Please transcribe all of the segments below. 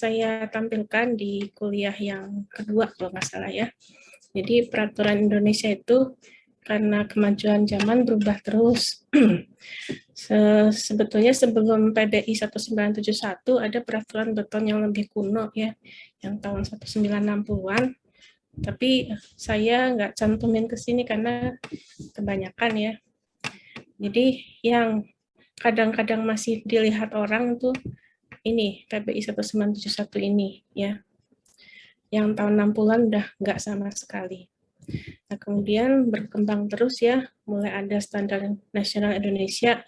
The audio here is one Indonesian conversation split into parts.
saya tampilkan di kuliah yang kedua kalau nggak salah ya. Jadi peraturan Indonesia itu karena kemajuan zaman berubah terus. Sebetulnya sebelum PDI 1971 ada peraturan beton yang lebih kuno ya, yang tahun 1960-an. Tapi saya nggak cantumin ke sini karena kebanyakan ya. Jadi yang kadang-kadang masih dilihat orang tuh ini PBI 1971 ini ya. Yang tahun 60-an udah nggak sama sekali. Nah, kemudian berkembang terus ya, mulai ada standar nasional Indonesia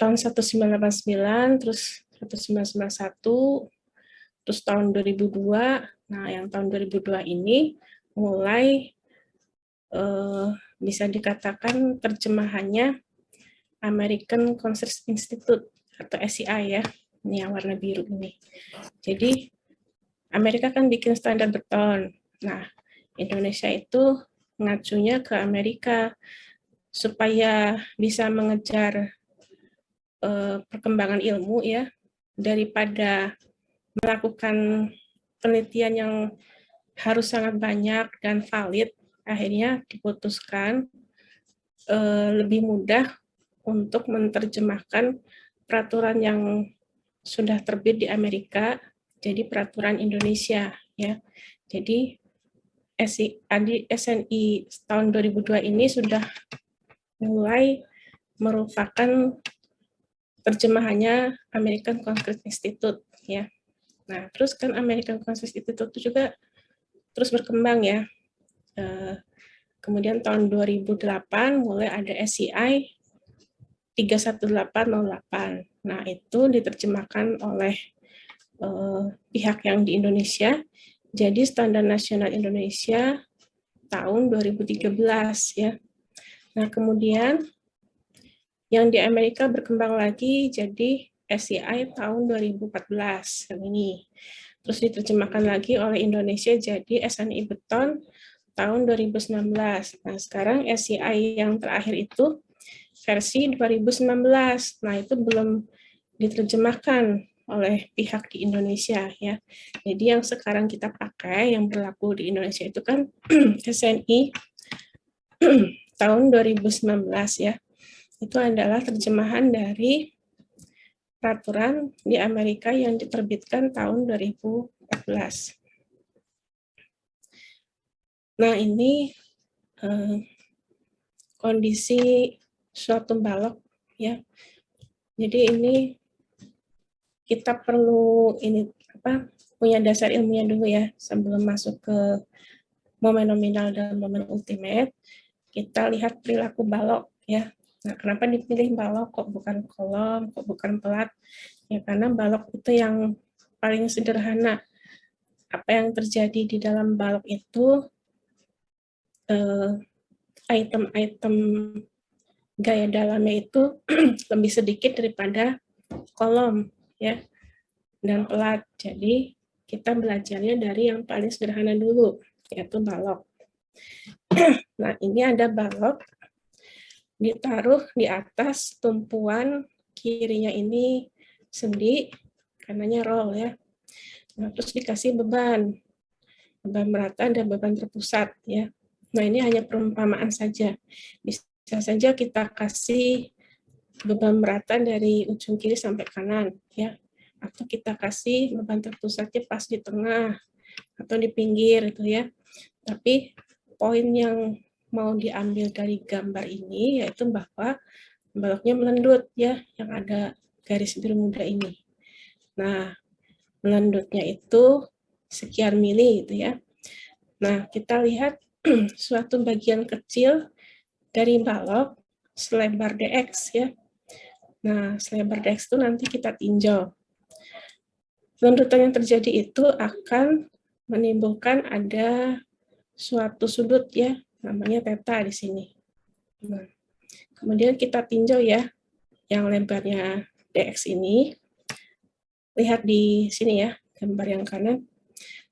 tahun 1989, terus 1991, terus tahun 2002. Nah, yang tahun 2002 ini mulai bisa dikatakan terjemahannya American Concrete Institute atau SCI ya, ini yang warna biru ini. Jadi Amerika kan bikin standar beton. Nah, Indonesia itu mengacunya ke Amerika supaya bisa mengejar perkembangan ilmu ya, daripada melakukan penelitian yang harus sangat banyak dan valid, akhirnya diputuskan lebih mudah untuk menerjemahkan peraturan yang sudah terbit di Amerika jadi peraturan Indonesia ya. Jadi SNI tahun 2002 ini sudah mulai merupakan terjemahannya American Concrete Institute ya. Nah, terus kan American Concrete Institute itu juga terus berkembang ya. Kemudian tahun 2008 mulai ada SCI 31808. Nah, itu diterjemahkan oleh pihak yang di Indonesia jadi Standar Nasional Indonesia tahun 2013 ya. Nah, kemudian yang di Amerika berkembang lagi jadi SCI tahun 2014 yang ini. Terus diterjemahkan lagi oleh Indonesia jadi SNI Beton tahun 2019. Nah, sekarang SCI yang terakhir itu versi 2019. Nah, itu belum diterjemahkan oleh pihak di Indonesia ya. Jadi yang sekarang kita pakai yang berlaku di Indonesia itu kan SNI tahun 2019 ya. Itu adalah terjemahan dari peraturan di Amerika yang diterbitkan tahun 2014. Nah, ini kondisi suatu balok ya. Jadi ini kita perlu punya dasar ilmiah dulu ya sebelum masuk ke momen nominal dan momen ultimate. Kita lihat perilaku balok ya. Nah, kenapa dipilih balok kok bukan kolom, kok bukan pelat? Ya karena balok itu yang paling sederhana. Apa yang terjadi di dalam balok itu item-item gaya dalamnya itu lebih sedikit daripada kolom ya dan pelat. Jadi kita belajarnya dari yang paling sederhana dulu, yaitu balok. Nah, ini ada balok ditaruh di atas tumpuan, kirinya ini sendi, kanannya roll ya. Nah, terus dikasih beban merata dan beban terpusat ya. Nah, ini hanya perumpamaan saja. Bisa saja kita kasih beban merata dari ujung kiri sampai kanan ya. Atau kita kasih beban terpusatnya pas di tengah atau di pinggir itu ya. Tapi poin yang mau diambil dari gambar ini yaitu bahwa baloknya melendut ya, yang ada garis biru muda ini. Nah, melendutnya itu sekian mili gitu ya. Nah, kita lihat suatu bagian kecil dari balok selebar DX ya. Nah, selebar DX itu nanti kita tinjau. Lendutan yang terjadi itu akan menimbulkan ada suatu sudut ya, namanya theta di sini. Nah, kemudian kita tinjau ya, yang lebarnya DX ini. Lihat di sini ya, gambar yang kanan.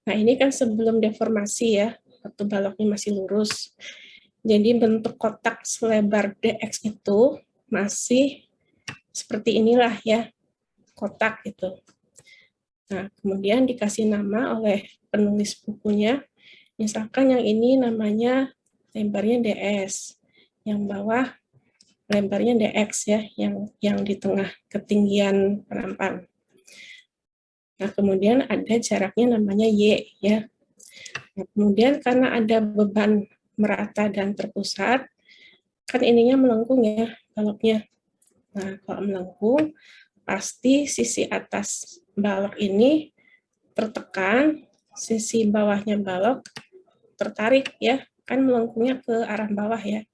Nah, ini kan sebelum deformasi ya, waktu baloknya masih lurus. Jadi bentuk kotak selebar DX itu masih seperti inilah ya, kotak itu. Nah, kemudian dikasih nama oleh penulis bukunya. Misalkan yang ini namanya lebarnya DS, yang bawah lebarnya DX ya, yang di tengah ketinggian penampang. Nah, kemudian ada jaraknya namanya Y ya. Nah, kemudian karena ada beban merata dan terpusat, kan ininya melengkung ya baloknya. Nah, kalau melengkung, pasti sisi atas balok ini tertekan, sisi bawahnya balok tertarik ya, kan melengkungnya ke arah bawah ya.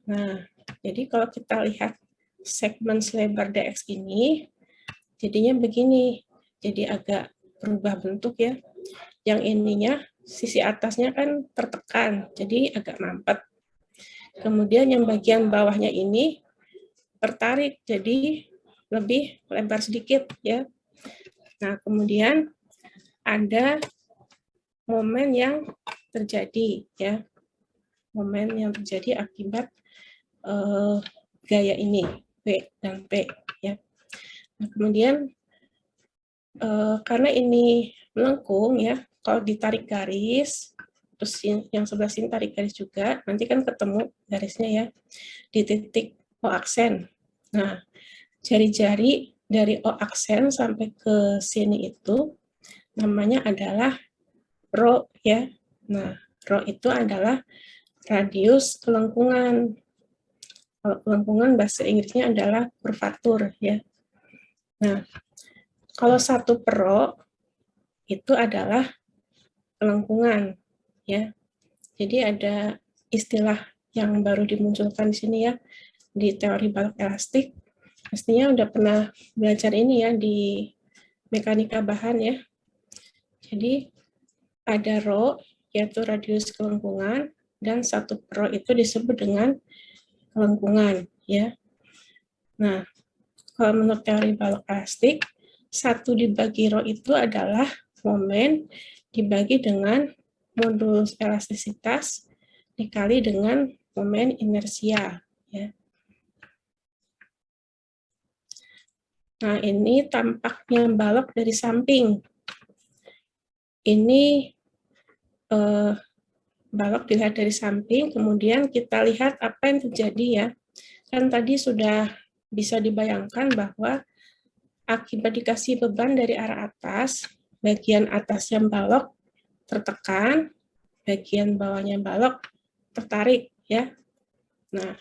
Nah, jadi kalau kita lihat segmen selebar DX ini, jadinya begini, jadi agak berubah bentuk ya. Yang ininya, sisi atasnya kan tertekan, jadi agak mampet. Kemudian yang bagian bawahnya ini tertarik, jadi lebih lebar sedikit ya. Nah, kemudian ada momen yang terjadi ya, momen yang terjadi akibat gaya ini W dan P ya. Nah, kemudian karena ini melengkung ya, kalau ditarik garis, terus yang sebelah sini tarik garis juga, nanti kan ketemu garisnya ya di titik O aksen. Nah, jari-jari dari O aksen sampai ke sini itu namanya adalah rho ya. Nah, rho itu adalah radius kelengkungan. Kalau kelengkungan bahasa Inggrisnya adalah kurvatur ya. Nah, kalau 1 per rho itu adalah kelengkungan ya. Jadi ada istilah yang baru dimunculkan di sini ya di teori balok elastik. Pastinya udah pernah belajar ini ya di mekanika bahan ya. Jadi ada rho yaitu radius kelengkungan dan 1 per rho itu disebut dengan kelengkungan ya. Nah, kalau menurut teori balok elastik, 1 dibagi rho itu adalah momen dibagi dengan modulus elastisitas dikali dengan momen inersia ya. Nah, ini tampaknya balok dari samping. Ini balok dilihat dari samping, kemudian kita lihat apa yang terjadi ya. Kan tadi sudah bisa dibayangkan bahwa akibat dikasih beban dari arah atas, bagian atasnya balok tertekan, bagian bawahnya balok tertarik ya. Nah,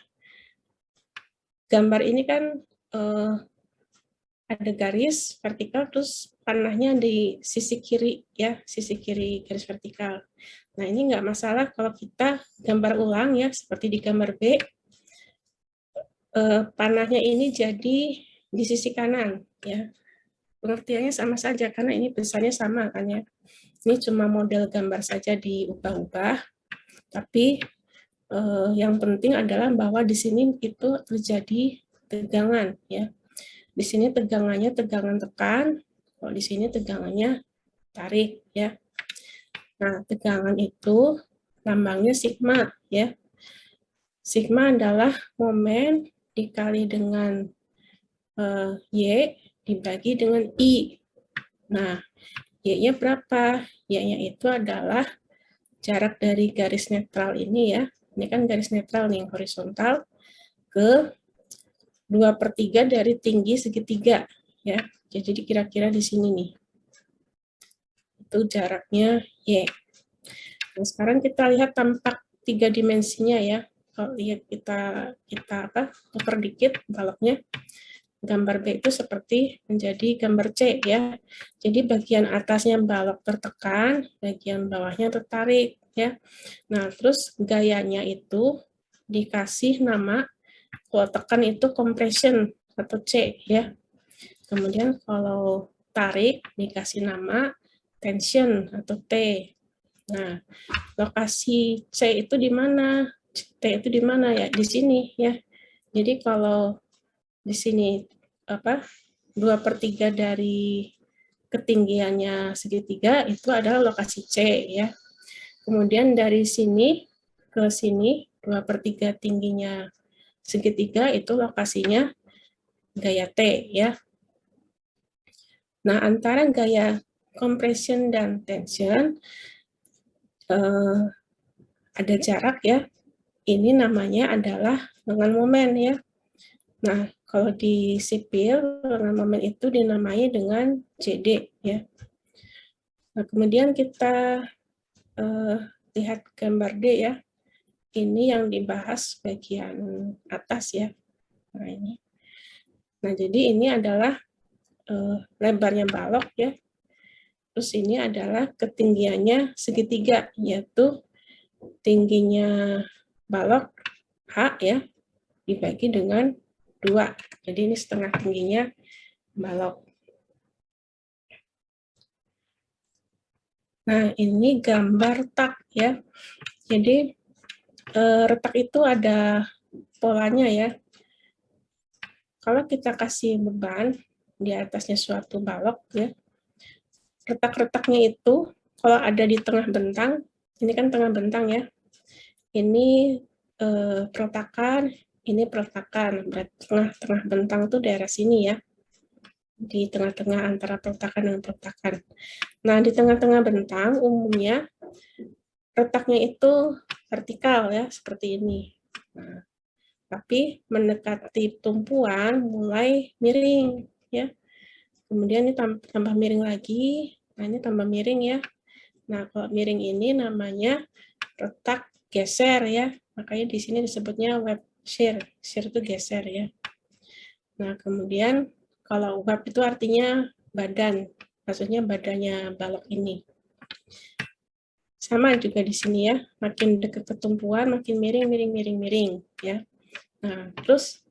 gambar ini kan ada garis vertikal, terus panahnya di sisi kiri ya, sisi kiri garis vertikal. Nah, ini nggak masalah kalau kita gambar ulang ya, seperti di gambar B, panahnya ini jadi di sisi kanan ya. Pengertiannya sama saja karena ini besarnya sama kan ya. Ini cuma model gambar saja diubah-ubah, tapi yang penting adalah bahwa di sini itu terjadi tegangan ya. Di sini tegangannya tegangan tekan, kalau di sini tegangannya tarik ya. Nah, tegangan itu lambangnya sigma ya. Sigma adalah momen dikali dengan Y dibagi dengan I. Nah, Y-nya berapa? Y-nya itu adalah jarak dari garis netral ini ya. Ini kan garis netral nih, horizontal ke 2/3 dari tinggi segitiga ya. Jadi kira-kira di sini nih. Itu jaraknya Y. Nah, sekarang kita lihat tampak 3 dimensinya ya. Kalau lihat kita tukar dikit baloknya. Gambar B itu seperti menjadi gambar C ya. Jadi bagian atasnya balok tertekan, bagian bawahnya tertarik ya. Nah, terus gayanya itu dikasih nama, kalau tekan itu compression atau C ya. Kemudian kalau tarik dikasih nama tension atau T. Nah, lokasi C itu di mana? T itu di mana ya? Di sini ya. Jadi kalau di sini 2/3 dari ketinggiannya segitiga itu adalah lokasi C ya. Kemudian dari sini ke sini 2/3 tingginya segitiga itu lokasinya gaya T ya. Nah, antara gaya compression dan tension ada jarak ya. Ini namanya adalah lengan momen ya. Nah, kalau di sipil, lengan momen itu dinamai dengan JD ya. Nah, kemudian kita lihat gambar D ya. Ini yang dibahas bagian atas ya. Nah, ini. Nah, jadi ini adalah lebarnya balok ya. Terus ini adalah ketinggiannya segitiga, yaitu tingginya balok H ya, dibagi dengan 2. Jadi ini setengah tingginya balok. Nah, ini gambar tak ya. Jadi retak itu ada polanya ya. Kalau kita kasih beban di atasnya suatu balok ya, retak-retaknya itu kalau ada di tengah bentang, ini kan tengah bentang ya, ini peletakan, ini peletakan, berarti tengah-tengah bentang tuh daerah sini ya, di tengah-tengah antara peletakan dan peletakan. Nah, di tengah-tengah bentang umumnya retaknya itu vertikal ya, seperti ini. Nah, tapi mendekati tumpuan mulai miring ya. Kemudian ini tambah miring lagi. Nah, ini tambah miring ya. Nah, kalau miring ini namanya retak geser ya. Makanya di sini disebutnya web shear. Shear itu geser ya. Nah, kemudian kalau web itu artinya badan. Maksudnya badannya balok ini. Sama juga di sini ya. Makin dekat ke tumpuan, makin miring, miring, miring, miring ya. Nah, terus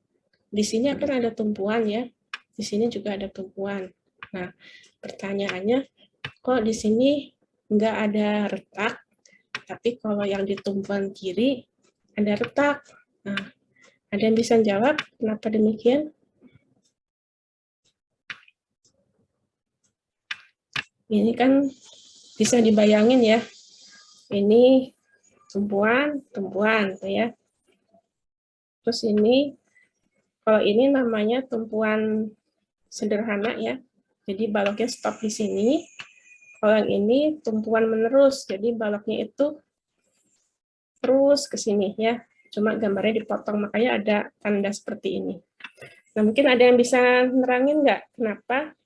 di sini akan ada tumpuan ya. Di sini juga ada tumpuan. Nah, pertanyaannya, kok di sini nggak ada retak, tapi kalau yang di tumpuan kiri ada retak. Nah, ada yang bisa jawab kenapa demikian? Ini kan bisa dibayangin ya. Ini tumpuan, tumpuan tuh ya. Terus ini, kalau ini namanya tumpuan sederhana ya. Jadi baloknya stop di sini. Kalau yang ini tumpuan menerus, jadi baloknya itu terus ke sini ya. Cuma gambarnya dipotong, makanya ada tanda seperti ini. Nah, mungkin ada yang bisa nerangin nggak kenapa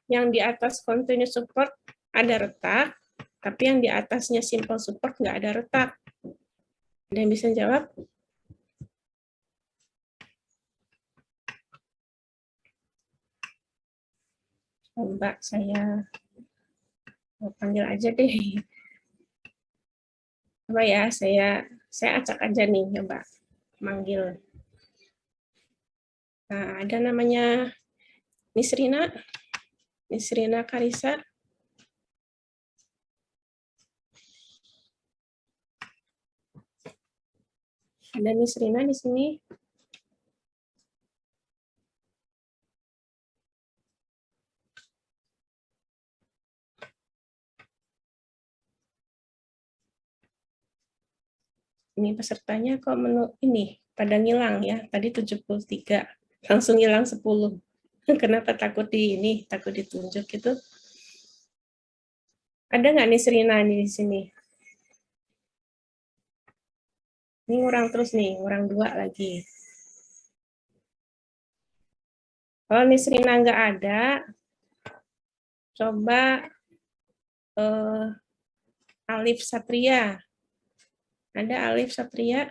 yang di atas continuous support ada retak, tapi yang di atasnya simple support nggak ada retak? Ada yang bisa jawab? Coba saya panggil aja deh. Coba ya, saya acak aja nih, coba manggil. Nah, ada namanya Nisrina Karisa. Ada Nisrina di sini. Ini pesertanya kok ini pada ngilang ya. Tadi 73, langsung hilang 10. Kenapa takut takut ditunjuk gitu? Ada nggak nih Serina di sini? Ini ngurang terus nih, ngurang 2 lagi. Kalau nih Serina nggak ada, coba Alif Satria. Ada Alif Satria?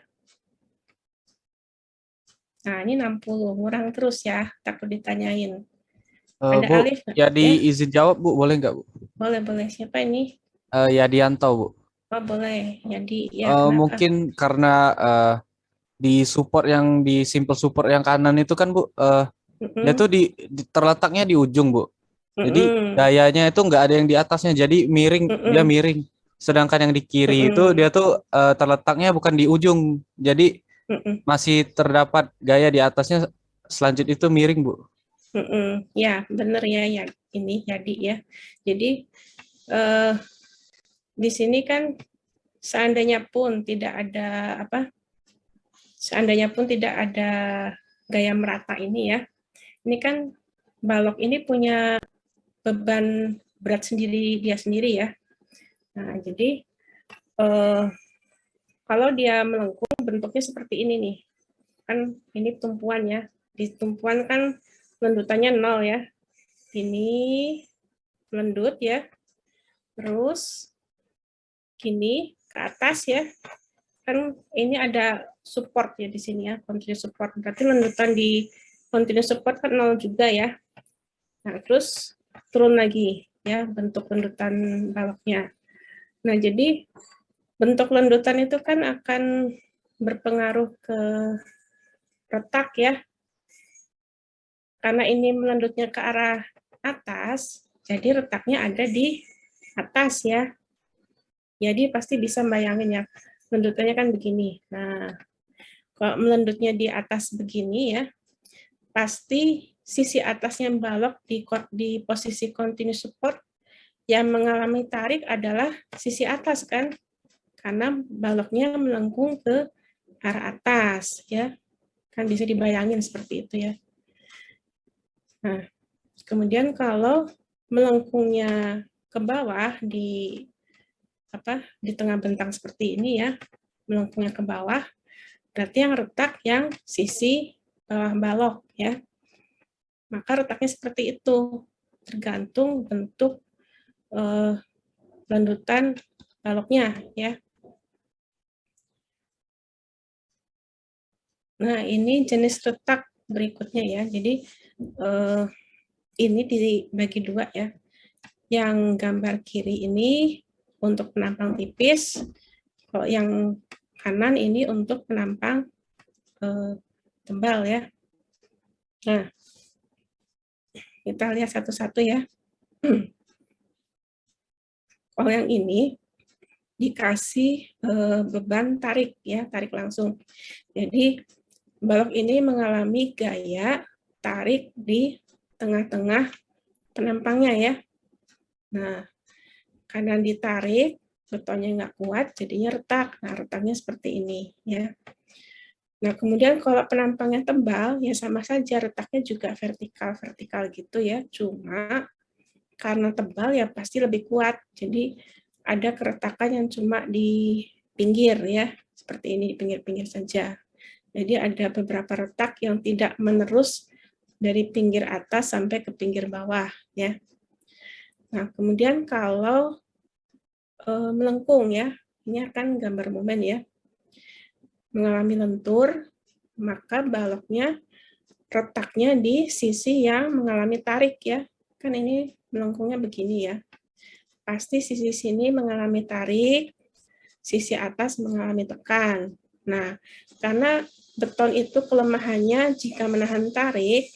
Nah, ini 60, ngurang terus ya, takut ditanyain. Ada Bu, Alif nggak? ya Ya, diizin jawab Bu, boleh nggak Bu? boleh. Siapa ini? Yadianto Bu. Oh, boleh. Jadi, ya kenapa? Mungkin karena di support yang di simple support yang kanan itu kan Bu, dia tuh terletaknya di ujung Bu. Jadi gayanya itu nggak ada yang di atasnya, jadi miring, dia miring. Sedangkan yang di kiri itu dia tuh terletaknya bukan di ujung, jadi masih terdapat gaya di atasnya. Selanjutnya itu miring Bu. Ya, benar ya, ini jadi ya. Jadi di sini kan seandainya pun tidak ada gaya merata ini ya. Ini kan balok ini punya beban berat sendiri dia sendiri ya. Nah, jadi kalau dia melengkung bentuknya seperti ini nih. Kan ini tumpuan ya. Di tumpuan kan lendutannya 0 ya. Ini lendut ya. Terus gini ke atas ya. Kan ini ada support ya di sini ya, continuous support. Berarti lendutan di continuous support kan 0 juga ya. Nah, terus turun lagi ya bentuk lendutan baloknya. Nah, jadi bentuk lendutan itu kan akan berpengaruh ke retak ya. Karena ini melendutnya ke arah atas, jadi retaknya ada di atas ya. Jadi pasti bisa bayangin ya, lendutannya kan begini. Nah, kalau melendutnya di atas begini ya, pasti sisi atasnya balok di posisi continuous support yang mengalami tarik adalah sisi atas kan, karena baloknya melengkung ke arah atas ya, kan bisa dibayangin seperti itu ya. Nah, kemudian kalau melengkungnya ke bawah di tengah bentang seperti ini ya, melengkungnya ke bawah, berarti yang retak yang sisi bawah balok ya. Maka retaknya seperti itu, tergantung bentuk lendutan baloknya ya. Nah, ini jenis retak berikutnya ya. Jadi ini dibagi dua ya. Yang gambar kiri ini untuk penampang tipis, kalau yang kanan ini untuk penampang tebal ya. Nah, kita lihat satu-satu ya. Kalau yang ini dikasih beban tarik ya, tarik langsung. Jadi balok ini mengalami gaya tarik di tengah-tengah penampangnya ya. Nah, karena ditarik, betonnya nggak kuat, jadinya retak. Nah, retaknya seperti ini ya. Nah, kemudian kalau penampangnya tebal, ya sama saja retaknya juga vertikal-vertikal gitu ya. Cuma karena tebal ya pasti lebih kuat. Jadi ada keretakan yang cuma di pinggir ya, seperti ini di pinggir-pinggir saja. Jadi ada beberapa retak yang tidak menerus dari pinggir atas sampai ke pinggir bawah ya. Nah, kemudian kalau melengkung ya, ini akan gambar momen ya. Mengalami lentur, maka baloknya retaknya di sisi yang mengalami tarik ya. Kan ini melengkungnya begini ya. Pasti sisi sini mengalami tarik, sisi atas mengalami tekan. Nah, karena beton itu kelemahannya jika menahan tarik,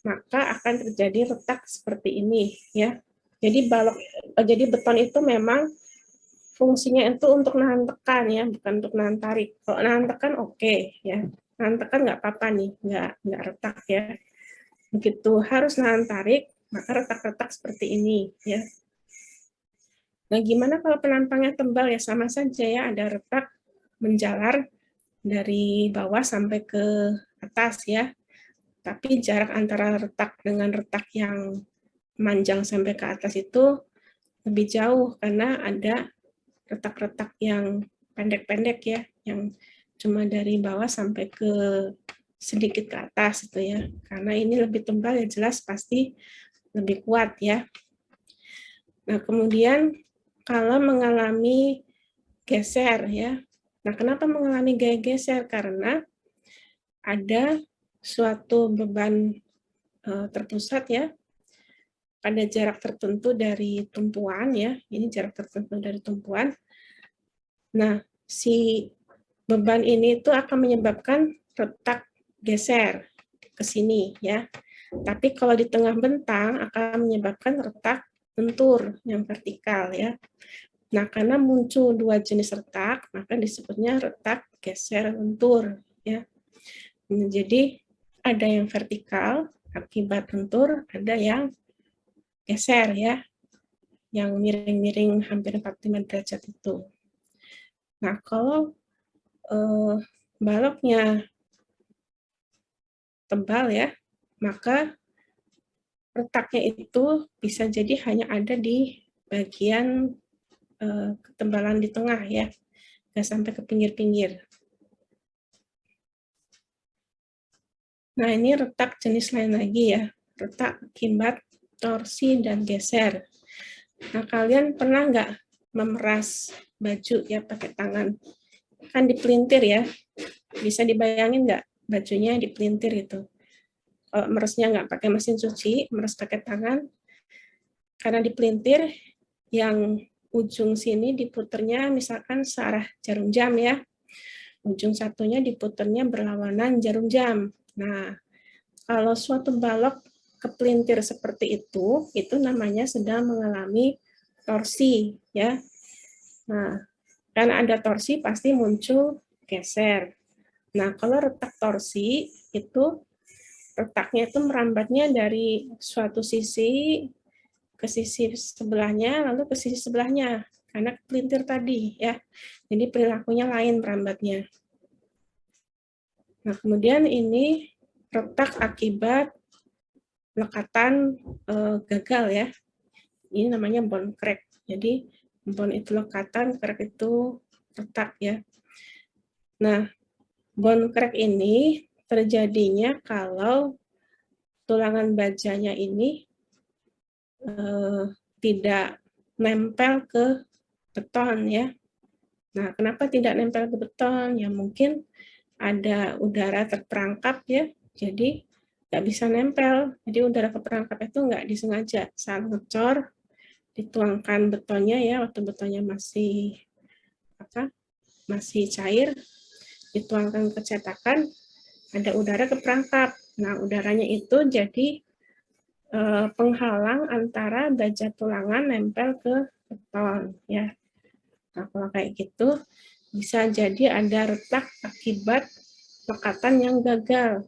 maka akan terjadi retak seperti ini ya. Jadi beton itu memang fungsinya itu untuk nahan tekan ya, bukan untuk nahan tarik. Kalau nahan tekan oke ya, nahan tekan nggak apa-apa nih, nggak retak ya. Begitu harus nahan tarik, maka retak-retak seperti ini ya. Nah, gimana kalau penampangnya tebal ya, sama saja ya, ada retak menjalar dari bawah sampai ke atas ya. Tapi jarak antara retak dengan retak yang manjang sampai ke atas itu lebih jauh karena ada retak-retak yang pendek-pendek ya, yang cuma dari bawah sampai ke sedikit ke atas itu ya. Karena ini lebih tebal ya jelas pasti lebih kuat ya. Nah, kemudian kalau mengalami geser ya. Nah, kenapa mengalami gaya geser? Karena ada suatu beban terpusat ya pada jarak tertentu dari tumpuan ya. Ini jarak tertentu dari tumpuan. Nah, si beban ini itu akan menyebabkan retak geser ke sini ya. Tapi kalau di tengah bentang akan menyebabkan retak lentur yang vertikal ya. Nah, karena muncul dua jenis retak, maka disebutnya retak geser lentur ya. Jadi ada yang vertikal akibat lentur, ada yang geser ya, yang miring-miring hampir 45 derajat itu. Nah, kalau baloknya tebal ya, maka retaknya itu bisa jadi hanya ada di bagian ketebalan di tengah ya, nggak sampai ke pinggir-pinggir. Nah, ini retak jenis lain lagi ya, retak akibat torsi dan geser. Nah, kalian pernah nggak memeras baju ya pakai tangan? Kan dipelintir ya, bisa dibayangin nggak bajunya dipelintir itu? Kalau meresnya nggak pakai mesin cuci, meres pakai tangan, karena dipelintir, yang ujung sini diputernya misalkan searah jarum jam ya, ujung satunya diputernya berlawanan jarum jam. Nah, kalau suatu balok kepelintir seperti itu namanya sedang mengalami torsi ya. Nah, karena ada torsi pasti muncul geser. Nah, kalau retak torsi itu retaknya itu merambatnya dari suatu sisi ke sisi sebelahnya, lalu ke sisi sebelahnya, karena kepelintir tadi ya. Jadi perilakunya lain merambatnya. Nah, kemudian ini retak akibat lekatan gagal ya. Ini namanya bone crack. Jadi bone itu lekatan, crack itu retak ya. Nah, bone crack ini terjadinya kalau tulangan bajanya ini tidak nempel ke beton ya. Nah, kenapa tidak nempel ke beton? Ya mungkin ada udara terperangkap ya, jadi nggak bisa nempel. Jadi udara keperangkap itu nggak disengaja. Saat ngecor, dituangkan betonnya ya, waktu betonnya masih cair, dituangkan ke cetakan, ada udara keperangkap. Nah, udaranya itu jadi penghalang antara baja tulangan nempel ke beton ya. Nah, kalau kayak gitu bisa jadi ada retak akibat lekatan yang gagal.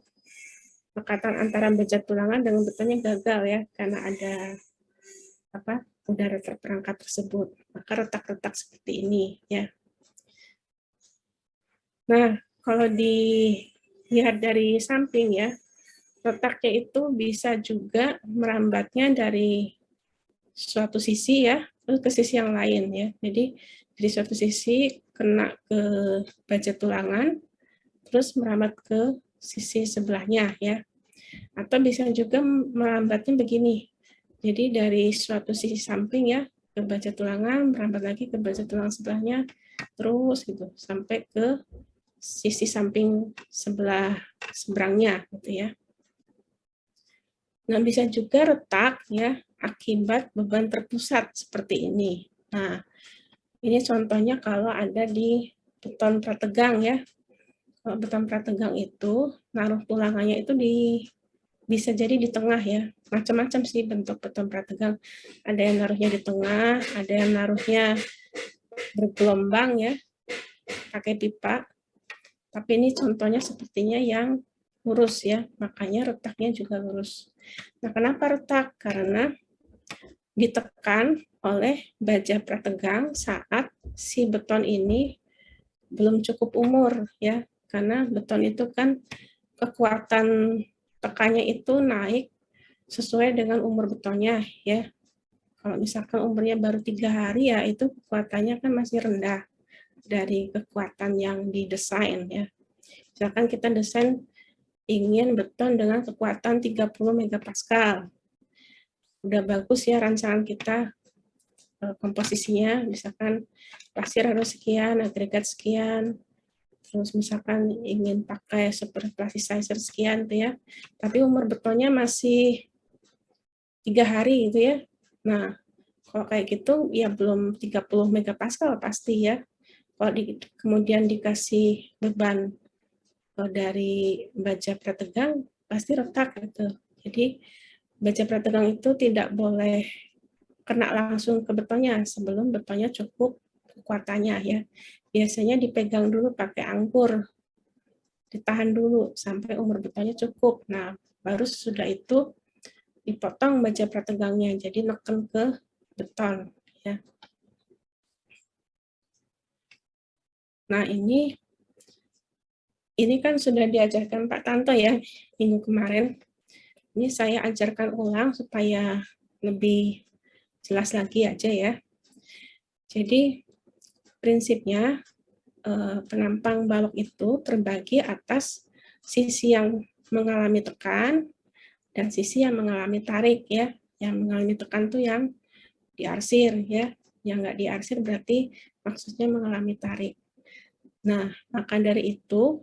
Lekatan antara baja tulangan dengan betonnya gagal ya, karena ada udara terperangkap tersebut. Maka retak-retak seperti ini ya. Nah, kalau dilihat dari samping ya, retaknya itu bisa juga merambatnya dari suatu sisi ya, terus ke sisi yang lain ya. Jadi dari suatu sisi kena ke baja tulangan, terus merambat ke sisi sebelahnya ya. Atau bisa juga merambatnya begini. Jadi dari suatu sisi samping ya, ke baja tulangan, merambat lagi ke baja tulang sebelahnya, terus gitu sampai ke sisi samping sebelah seberangnya gitu ya. Nah, bisa juga retak ya akibat beban terpusat seperti ini. Nah, ini contohnya kalau ada di beton prategang ya. Kalau beton prategang itu naruh tulangannya itu bisa jadi di tengah ya. Macam-macam sih bentuk beton prategang. Ada yang naruhnya di tengah, ada yang naruhnya bergelombang ya, pakai pipa. Tapi ini contohnya sepertinya yang lurus ya, makanya retaknya juga lurus. Nah, kenapa retak? Karena ditekan oleh baja prategang saat si beton ini belum cukup umur ya, karena beton itu kan kekuatan tekannya itu naik sesuai dengan umur betonnya ya. Kalau misalkan umurnya baru 3 hari ya itu kekuatannya kan masih rendah dari kekuatan yang didesain ya. Misalkan kita desain ingin beton dengan kekuatan 30 megapascal. Udah bagus ya rancangan kita komposisinya, misalkan pasir harus sekian, agregat sekian, terus misalkan ingin pakai super plasticizer sekian tuh ya, tapi umur betonnya masih 3 hari gitu ya. Nah, kalau kayak gitu ya belum 30 megapascal pasti ya. Kalau kemudian dikasih beban dari baja prategang pasti retak gitu. Jadi baja prategang itu tidak boleh kena langsung ke betonnya sebelum betonnya cukup kekuatannya ya. Biasanya dipegang dulu pakai angkur, ditahan dulu sampai umur betonnya cukup. Nah, baru sudah itu dipotong baja prategangnya, jadi neken ke beton ya. Nah, ini kan sudah diajarkan Pak Tanto ya minggu kemarin. Ini saya ajarkan ulang supaya lebih jelas lagi aja ya. Jadi prinsipnya penampang balok itu terbagi atas sisi yang mengalami tekan dan sisi yang mengalami tarik ya. Yang mengalami tekan tuh yang diarsir ya. Yang nggak diarsir berarti maksudnya mengalami tarik. Nah, maka dari itu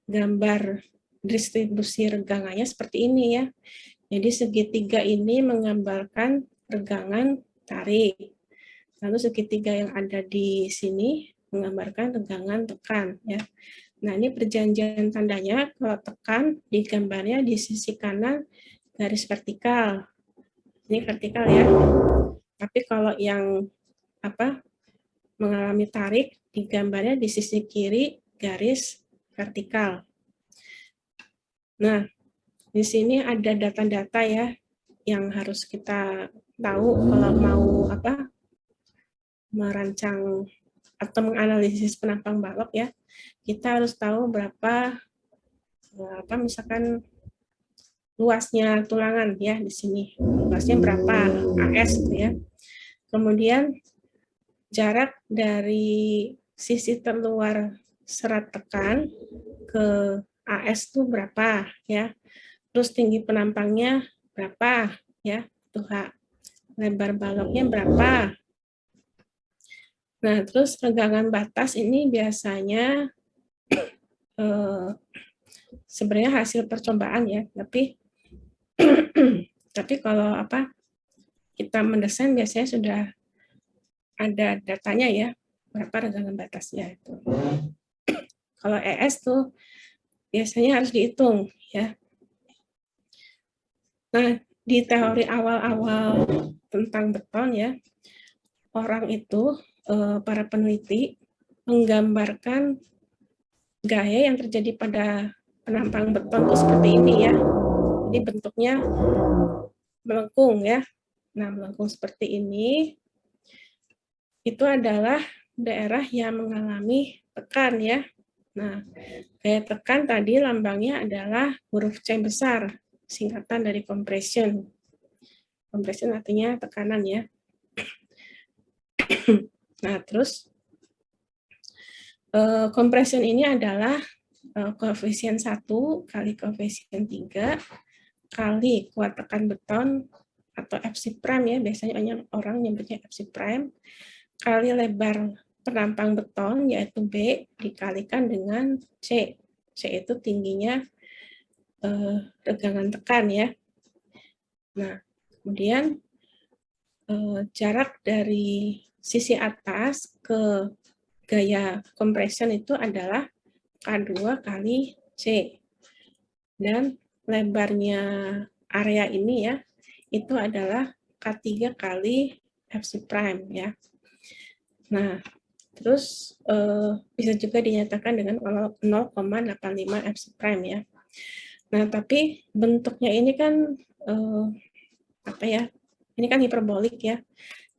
gambar distribusi regangannya seperti ini ya. Jadi segitiga ini menggambarkan regangan tarik. Lalu segitiga yang ada di sini menggambarkan regangan tekan ya. Nah, ini perjanjian tandanya kalau tekan di gambarnya di sisi kanan garis vertikal. Ini vertikal ya. Tapi kalau yang mengalami tarik di gambarnya di sisi kiri garis vertikal. Nah, di sini ada data-data ya yang harus kita tahu kalau mau merancang atau menganalisis penampang balok ya. Kita harus tahu berapa misalkan luasnya tulangan ya di sini. Luasnya berapa AS gitu ya. Kemudian jarak dari sisi terluar serat tekan ke AS itu berapa ya. Terus tinggi penampangnya berapa ya, tuh H. Lebar baloknya berapa. Nah, terus regangan batas ini biasanya sebenarnya hasil percobaan ya, tapi kalau kita mendesain biasanya sudah ada datanya ya, berapa regangan batasnya itu. Kalau ES tuh biasanya harus dihitung ya. Nah, di teori awal-awal tentang beton ya, orang itu, para peneliti menggambarkan gaya yang terjadi pada penampang beton itu seperti ini ya. Jadi bentuknya melengkung ya. Nah, melengkung seperti ini itu adalah daerah yang mengalami tekan ya. Nah, gaya tekan tadi lambangnya adalah huruf C besar, singkatan dari compression. Compression artinya tekanan ya. Nah, terus compression ini adalah koefisien 1 kali koefisien 3 kali kuat tekan beton atau Fc prime ya, biasanya banyak orang nyebutnya Fc prime, kali lebar penampang beton yaitu B dikalikan dengan C. C itu tingginya regangan tekan ya. Nah, kemudian jarak dari sisi atas ke gaya compression itu adalah K2 kali C. Dan lebarnya area ini ya, itu adalah K3 kali Fc prime ya. Nah, terus bisa juga dinyatakan dengan 0,85 Fc prime ya. Nah, tapi bentuknya ini kan ini kan hiperbolik ya.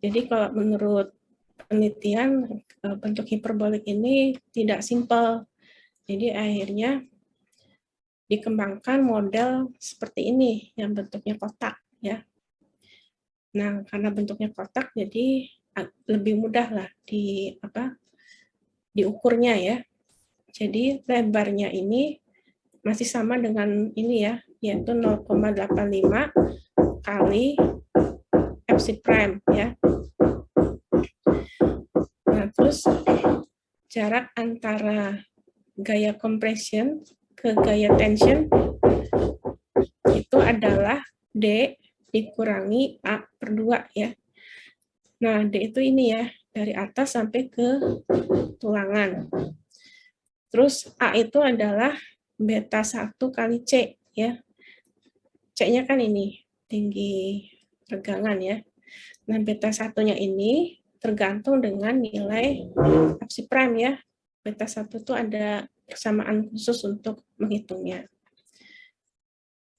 Jadi kalau menurut penelitian bentuk hiperbolik ini tidak simpel. Jadi akhirnya dikembangkan model seperti ini yang bentuknya kotak ya. Nah, karena bentuknya kotak jadi lebih mudah lah diukurnya ya. Jadi lebarnya ini masih sama dengan ini ya, yaitu 0,85 kali Fc prime ya. Nah, terus jarak antara gaya compression ke gaya tension itu adalah D dikurangi A per 2 ya. Nah, D itu ini ya, dari atas sampai ke tulangan. Terus A itu adalah beta 1 kali C ya. C-nya kan ini, tinggi regangan ya. Nah, beta 1-nya ini tergantung dengan nilai Fc prime ya. Beta 1 itu ada persamaan khusus untuk menghitungnya.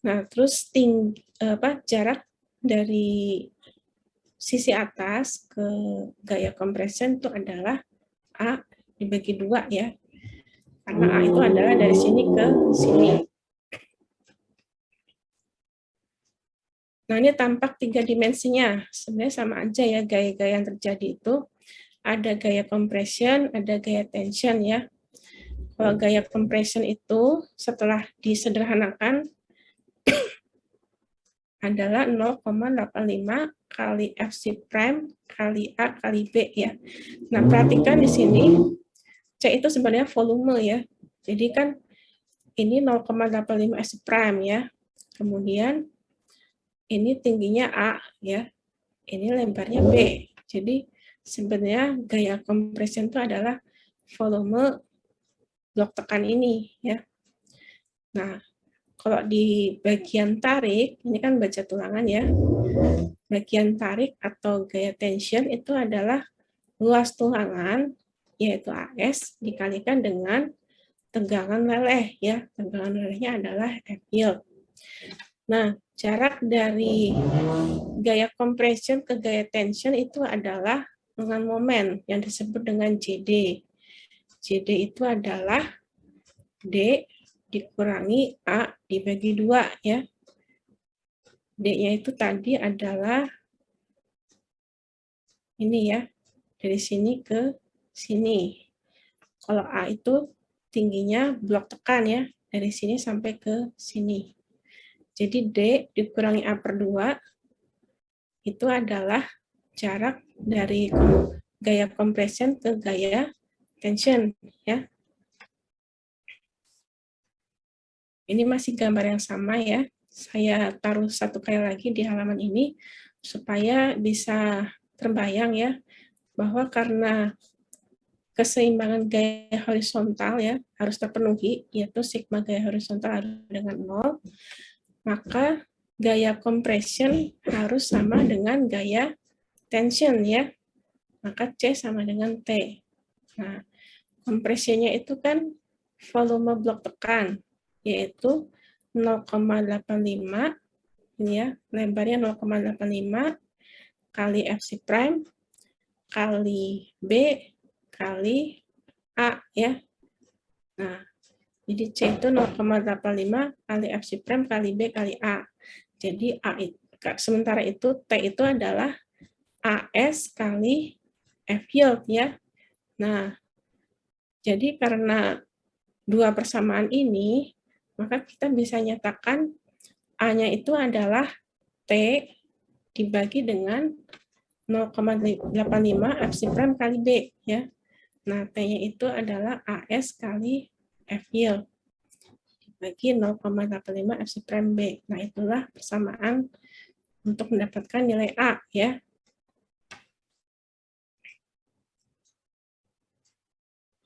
Nah, terus jarak dari sisi atas ke gaya compression itu adalah A dibagi 2 ya. Karena A itu adalah dari sini ke sini. Nah, ini tampak 3 dimensinya. Sebenarnya sama aja ya gaya-gaya yang terjadi itu. Ada gaya compression, ada gaya tension ya. Kalau gaya compression itu setelah disederhanakan adalah 0,85 kali FC prime kali A kali B ya. Nah, perhatikan di sini C itu sebenarnya volume ya. Jadi kan ini 0,85 FC prime ya. Kemudian ini tingginya A ya. Ini lebarnya B. Jadi sebenarnya gaya compression itu adalah volume blok tekan ini ya. Nah, kalau di bagian tarik, ini kan baja tulangan ya. Bagian tarik atau gaya tension itu adalah luas tulangan, yaitu AS, dikalikan dengan tegangan leleh ya. Tegangan lelehnya adalah F yield. Nah, jarak dari gaya compression ke gaya tension itu adalah dengan momen yang disebut dengan JD. JD itu adalah D dikurangi A dibagi 2 ya. D-nya itu tadi adalah ini ya, dari sini ke sini. Kalau A itu tingginya blok tekan ya, dari sini sampai ke sini. Jadi D dikurangi A per 2 itu adalah jarak dari gaya compression ke gaya tension ya. Ini masih gambar yang sama ya. Saya taruh satu kali lagi di halaman ini supaya bisa terbayang ya bahwa karena keseimbangan gaya horizontal ya harus terpenuhi, yaitu sigma gaya horizontal harus dengan 0, maka gaya compression harus sama dengan gaya tension ya. Maka C sama dengan T. Nah, kompresinya itu kan volume blok tekan, yaitu 0,85 ini ya, lebarnya 0,85 kali FC prime kali B kali A ya. Nah, jadi C itu 0,85 kali FC prime kali B kali A. Jadi A itu, sementara itu T itu adalah AS kali F yield ya. Nah, jadi karena dua persamaan ini, maka kita bisa nyatakan A-nya itu adalah T dibagi dengan 0,85 FC prime kali B ya. Nah, T-nya itu adalah AS kali F yield dibagi 0,85 FC prime B. Nah, itulah persamaan untuk mendapatkan nilai A ya.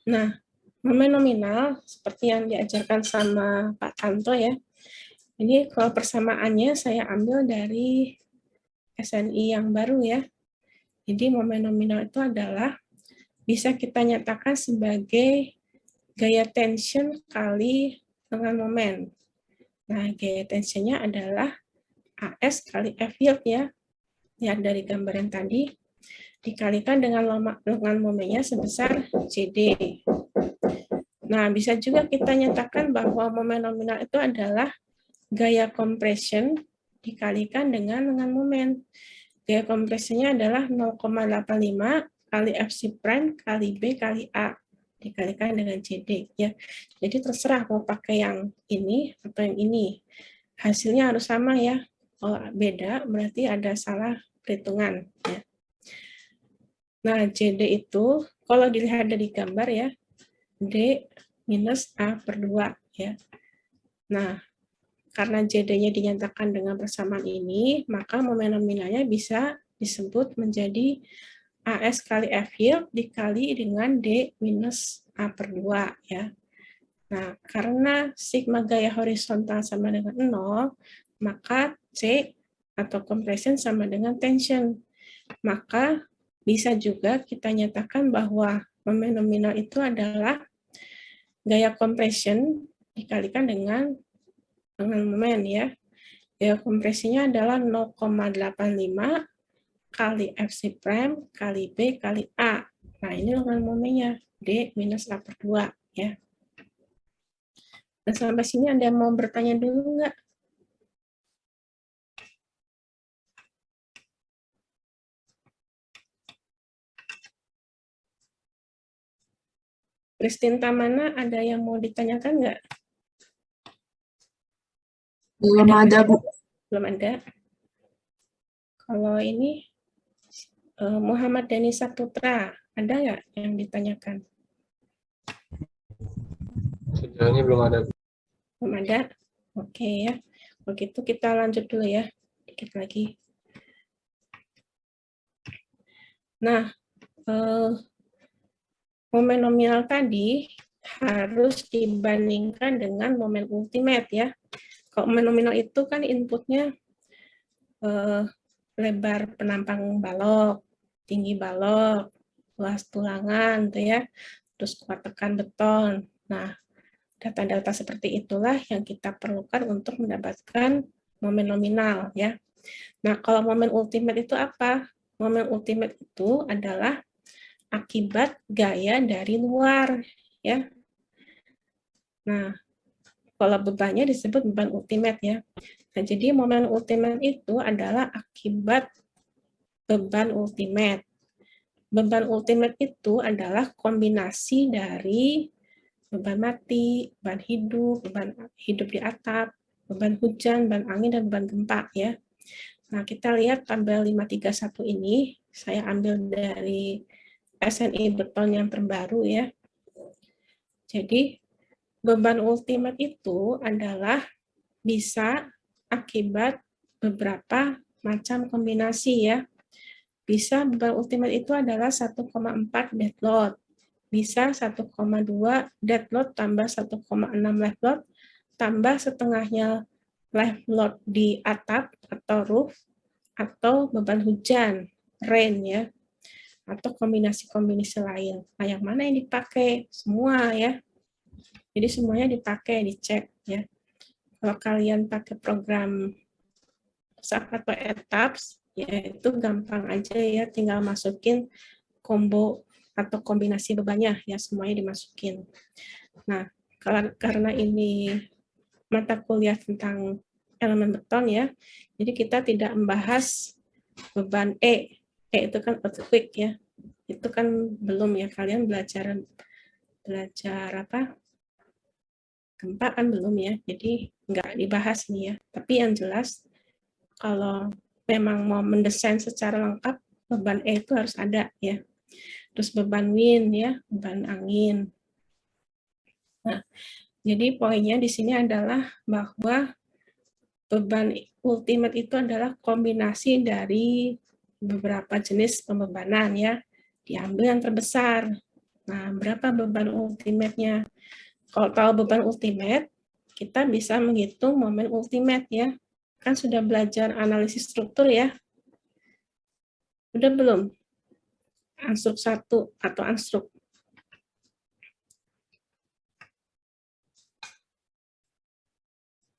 Nah, momen nominal seperti yang diajarkan sama Pak Tanto ya. Ini kalau persamaannya saya ambil dari SNI yang baru ya. Jadi momen nominal itu adalah bisa kita nyatakan sebagai gaya tension kali dengan momen. Nah, gaya tensionnya adalah AS kali F yield ya. Lihat dari gambar yang tadi. Dikalikan dengan momennya sebesar CD. Nah, bisa juga kita nyatakan bahwa momen nominal itu adalah gaya compression dikalikan dengan momen. Gaya kompresinya adalah 0,85 kali FC prime kali B kali A dikalikan dengan CD ya. Jadi terserah mau pakai yang ini atau yang ini. Hasilnya harus sama ya. Kalau beda berarti ada salah perhitungan ya. Nah, JD itu kalau dilihat dari gambar ya, D minus A per 2 ya. Nah, karena JD-nya dinyatakan dengan persamaan ini, maka momen nominalnya bisa disebut menjadi AS kali F yield dikali dengan D minus A per 2 ya. Nah, karena sigma gaya horizontal sama dengan 0, maka C atau compression sama dengan tension. Maka bisa juga kita nyatakan bahwa momen nominal itu adalah gaya compression dikalikan dengan momen ya. Gaya kompresinya adalah 0,85 kali FC prime kali B kali A. Nah, ini dengan momennya D minus A per 2 ya. Nah, sampai sini ada yang mau bertanya dulu nggak? Kristinta mana, ada yang mau ditanyakan nggak? Belum ada, Bu. Belum ada. Kalau ini Muhammad Dani Saputra, ada nggak yang ditanyakan? Sejauh ini belum ada. Belum ada? Oke ya. Begitu kita lanjut dulu ya. Dikit lagi. Nah, momen nominal tadi harus dibandingkan dengan momen ultimate ya. Kalau momen nominal itu kan inputnya lebar penampang balok, tinggi balok, luas tulangan, tuh ya, terus kuat tekan beton. Nah, data-data seperti itulah yang kita perlukan untuk mendapatkan momen nominal ya. Nah, kalau momen ultimate itu apa? Momen ultimate itu adalah akibat gaya dari luar ya. Nah, kalau bebannya disebut beban ultimate ya. Nah, jadi momen ultimate itu adalah akibat beban ultimate. Beban ultimate itu adalah kombinasi dari beban mati, beban hidup di atap, beban hujan, beban angin, dan beban gempa ya. Nah, kita lihat tabel 531 ini, saya ambil dari SNI Beton yang terbaru ya. Jadi, beban ultimate itu adalah bisa akibat beberapa macam kombinasi ya. Bisa beban ultimate itu adalah 1,4 dead load. Bisa 1,2 dead load tambah 1,6 live load tambah setengahnya live load di atap atau roof atau beban hujan, rain ya, atau kombinasi-kombinasi lain. Nah, yang mana yang dipakai? Semua ya. Jadi semuanya dipakai, dicek ya. Kalau kalian pakai program SAP atau ETAPS, ya itu gampang aja ya, tinggal masukin combo atau kombinasi bebannya ya, semuanya dimasukin. Nah, karena ini mata kuliah tentang elemen beton ya, jadi kita tidak membahas beban E itu kan earthquake ya, itu kan belum ya, kalian belajar apa, gempa kan belum ya, jadi nggak dibahas nih ya. Tapi yang jelas kalau memang mau mendesain secara lengkap, beban E itu harus ada ya. Terus beban wind ya, beban angin. Nah, jadi poinnya di sini adalah bahwa beban ultimate itu adalah kombinasi dari beberapa jenis pembebanan ya. Diambil yang terbesar. Nah, berapa beban ultimate-nya? Kalau tahu beban ultimate, kita bisa menghitung momen ultimate ya. Kan sudah belajar analisis struktur ya. Udah belum? Anstruk 1 atau anstruk.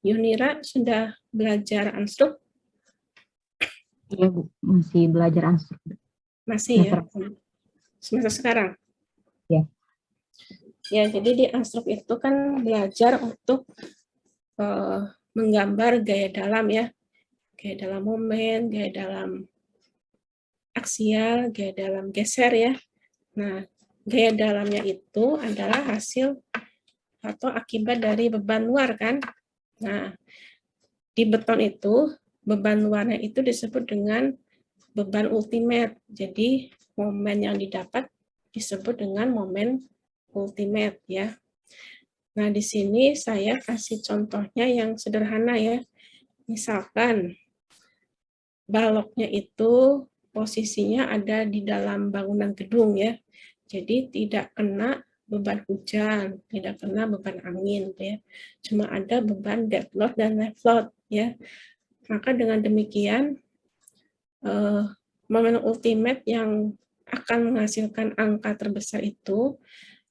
Yunira sudah belajar anstruk? Iya, Bu. Masih belajar anstruk. Masih ya? Semester sekarang? Ya. Ya, jadi di anstruk itu kan belajar untuk menggambar gaya dalam ya. Gaya dalam momen, gaya dalam aksial, gaya dalam geser ya. Nah, gaya dalamnya itu adalah hasil atau akibat dari beban luar kan. Nah, di beton itu beban luarnya itu disebut dengan beban ultimate. Jadi momen yang didapat disebut dengan momen ultimate ya. Nah, di sini saya kasih contohnya yang sederhana ya. Misalkan baloknya itu posisinya ada di dalam bangunan gedung ya. Jadi tidak kena beban hujan, tidak kena beban angin ya. Cuma ada beban dead load dan live load ya. Maka dengan demikian momen ultimate yang akan menghasilkan angka terbesar itu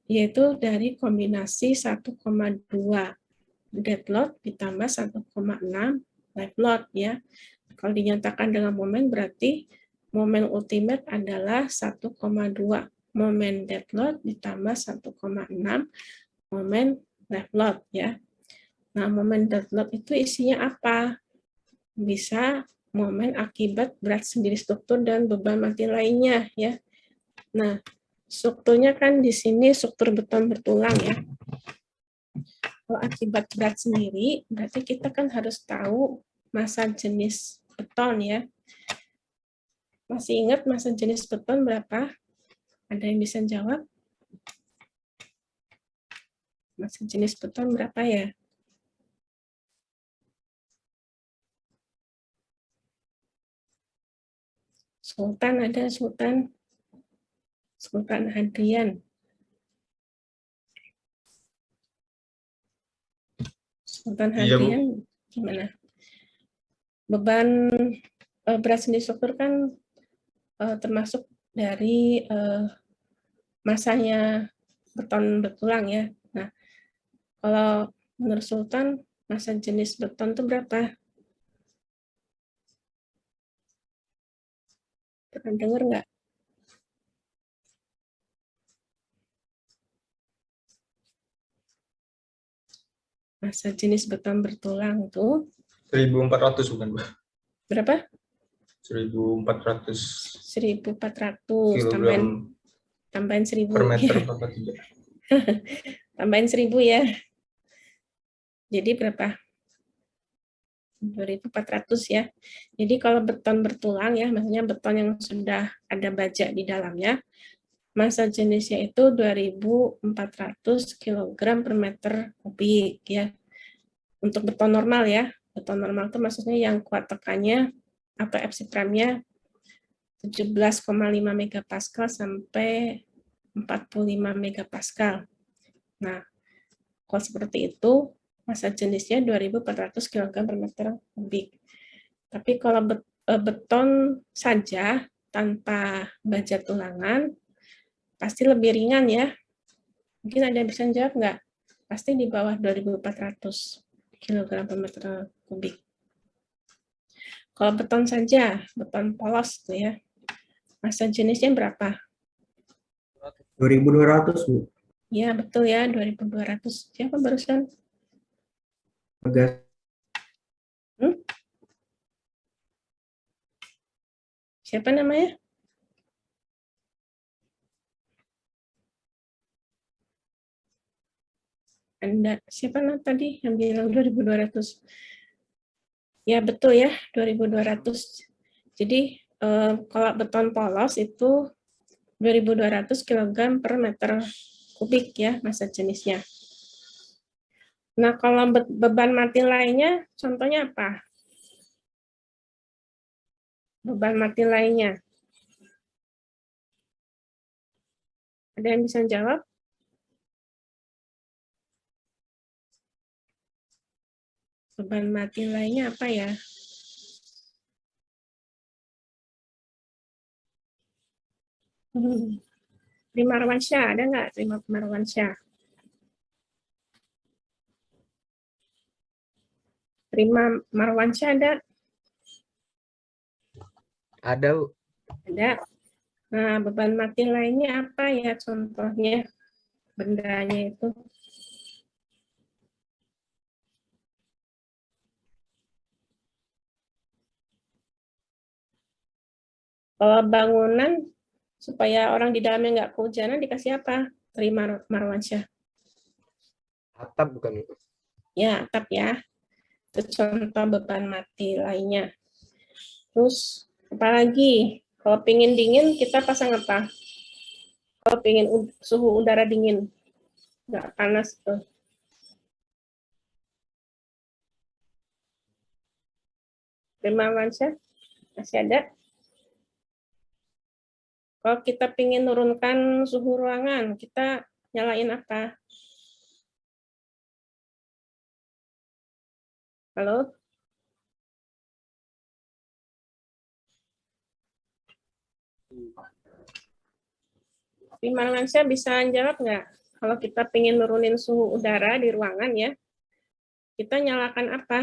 yaitu dari kombinasi 1,2 dead load ditambah 1,6 live load ya. Kalau dinyatakan dengan momen berarti momen ultimate adalah 1,2 momen dead load ditambah 1,6 momen live load ya. Nah, momen dead load itu isinya apa? Bisa momen akibat berat sendiri struktur dan beban mati lainnya ya. Nah, strukturnya kan di sini struktur beton bertulang ya. Kalau akibat berat sendiri, berarti kita kan harus tahu massa jenis beton ya. Masih ingat massa jenis beton berapa? Ada yang bisa jawab? Massa jenis beton berapa ya? Sultan ada, Sultan. Sultan Hadrian. Sultan Iya, Bu. Hadrian gimana? Beban berat sendi struktur kan termasuk dari masanya beton bertulang ya. Nah, kalau menurut Sultan, massa jenis beton itu berapa? Pernah dengar nggak? Massa jenis beton bertulang itu 1.400 bukan, Bu? berapa? 1.400 1.400 kilogram tambahin 1.000 per meter ya. apa tidak? Tambahin 1.000 ya. Jadi berapa? 2.400 ya. Jadi kalau beton bertulang ya, maksudnya beton yang sudah ada baja di dalamnya, massa jenisnya itu 2.400 kg per meter kubik ya. Untuk beton normal ya. Beton normal itu maksudnya yang kuat tekannya atau epsipremnya 17,5 megapascal sampai 45 megapascal. Nah, kalau seperti itu, massa jenisnya 2.400 kg per meter kubik. Tapi kalau beton saja, tanpa baja tulangan, pasti lebih ringan ya. Mungkin ada yang bisa jawab nggak? Pasti di bawah 2.400 kg per meter kubik. Kalau beton saja, beton polos tuh ya, massa jenisnya berapa? 2.200, Bu. Ya, betul ya, 2.200. Siapa barusan? Agak Siapa namanya? Anda, siapa tadi yang bilang 2.200? Ya, betul ya, 2.200. Jadi, kalau beton polos itu 2.200 kg per meter kubik ya, massa jenisnya. Nah, kalau beban mati lainnya, contohnya apa? Beban mati lainnya. Ada yang bisa jawab? Beban mati lainnya apa ya? Prima Marwansyah, ada nggak Prima Marwansyah? Prima Marwansyah ada? ada, Bu. Ada. Nah, beban mati lainnya apa ya contohnya? Bendanya itu. Kalau bangunan, supaya orang di dalamnya nggak kehujanan, dikasih apa? Prima Marwansyah. Atap bukan, Bu? Ya, atap ya. Itu contoh beban mati lainnya. Terus, apalagi? Kalau pingin dingin, kita pasang apa? Kalau pingin suhu udara dingin, nggak panas tuh. Prima Marwansyah, masih ada? Kalau kita pingin nurunkan suhu ruangan, kita nyalain apa? Halo? Prima Marwansyah bisa jawab nggak? Kalau kita pingin nurunin suhu udara di ruangan ya, kita nyalakan apa?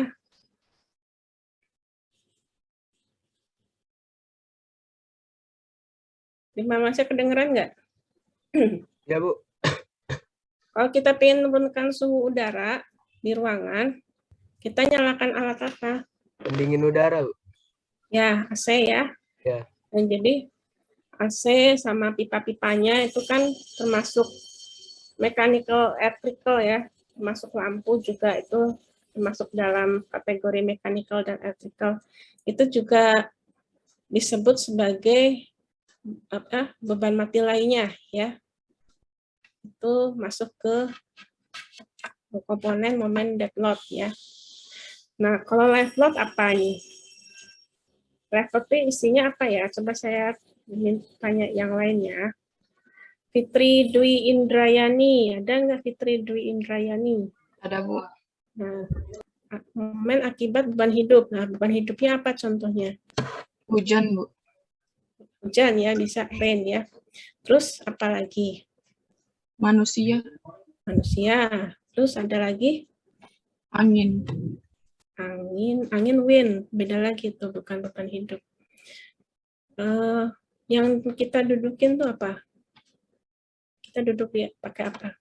Prima Marwansyah kedengeran nggak? Ya, Bu. Kalau kita pingin menurunkan suhu udara di ruangan, kita nyalakan alat apa? Pendingin udara, Bu. Ya, AC ya. Ya. Dan jadi AC sama pipa-pipanya itu kan termasuk mechanical electrical ya, termasuk lampu juga itu termasuk dalam kategori mechanical dan electrical. Itu juga disebut sebagai beban mati lainnya ya. Itu masuk ke komponen moment dead load ya. Nah, kalau live load apa nih? Live load itu isinya apa ya? Coba saya tanya yang lainnya. Fitri Dwi Indrayani, ada nggak Fitri Dwi Indrayani? Ada, Bu. Nah, momen akibat beban hidup. Nah, beban hidupnya apa contohnya? Hujan, Bu. Hujan ya, bisa rain ya. Terus apa lagi? Manusia. Manusia. Terus ada lagi? Angin. Angin wind. Beda lagi tuh, bukan beban hidup. Yang kita dudukin tuh apa? Kita duduk ya, pakai apa?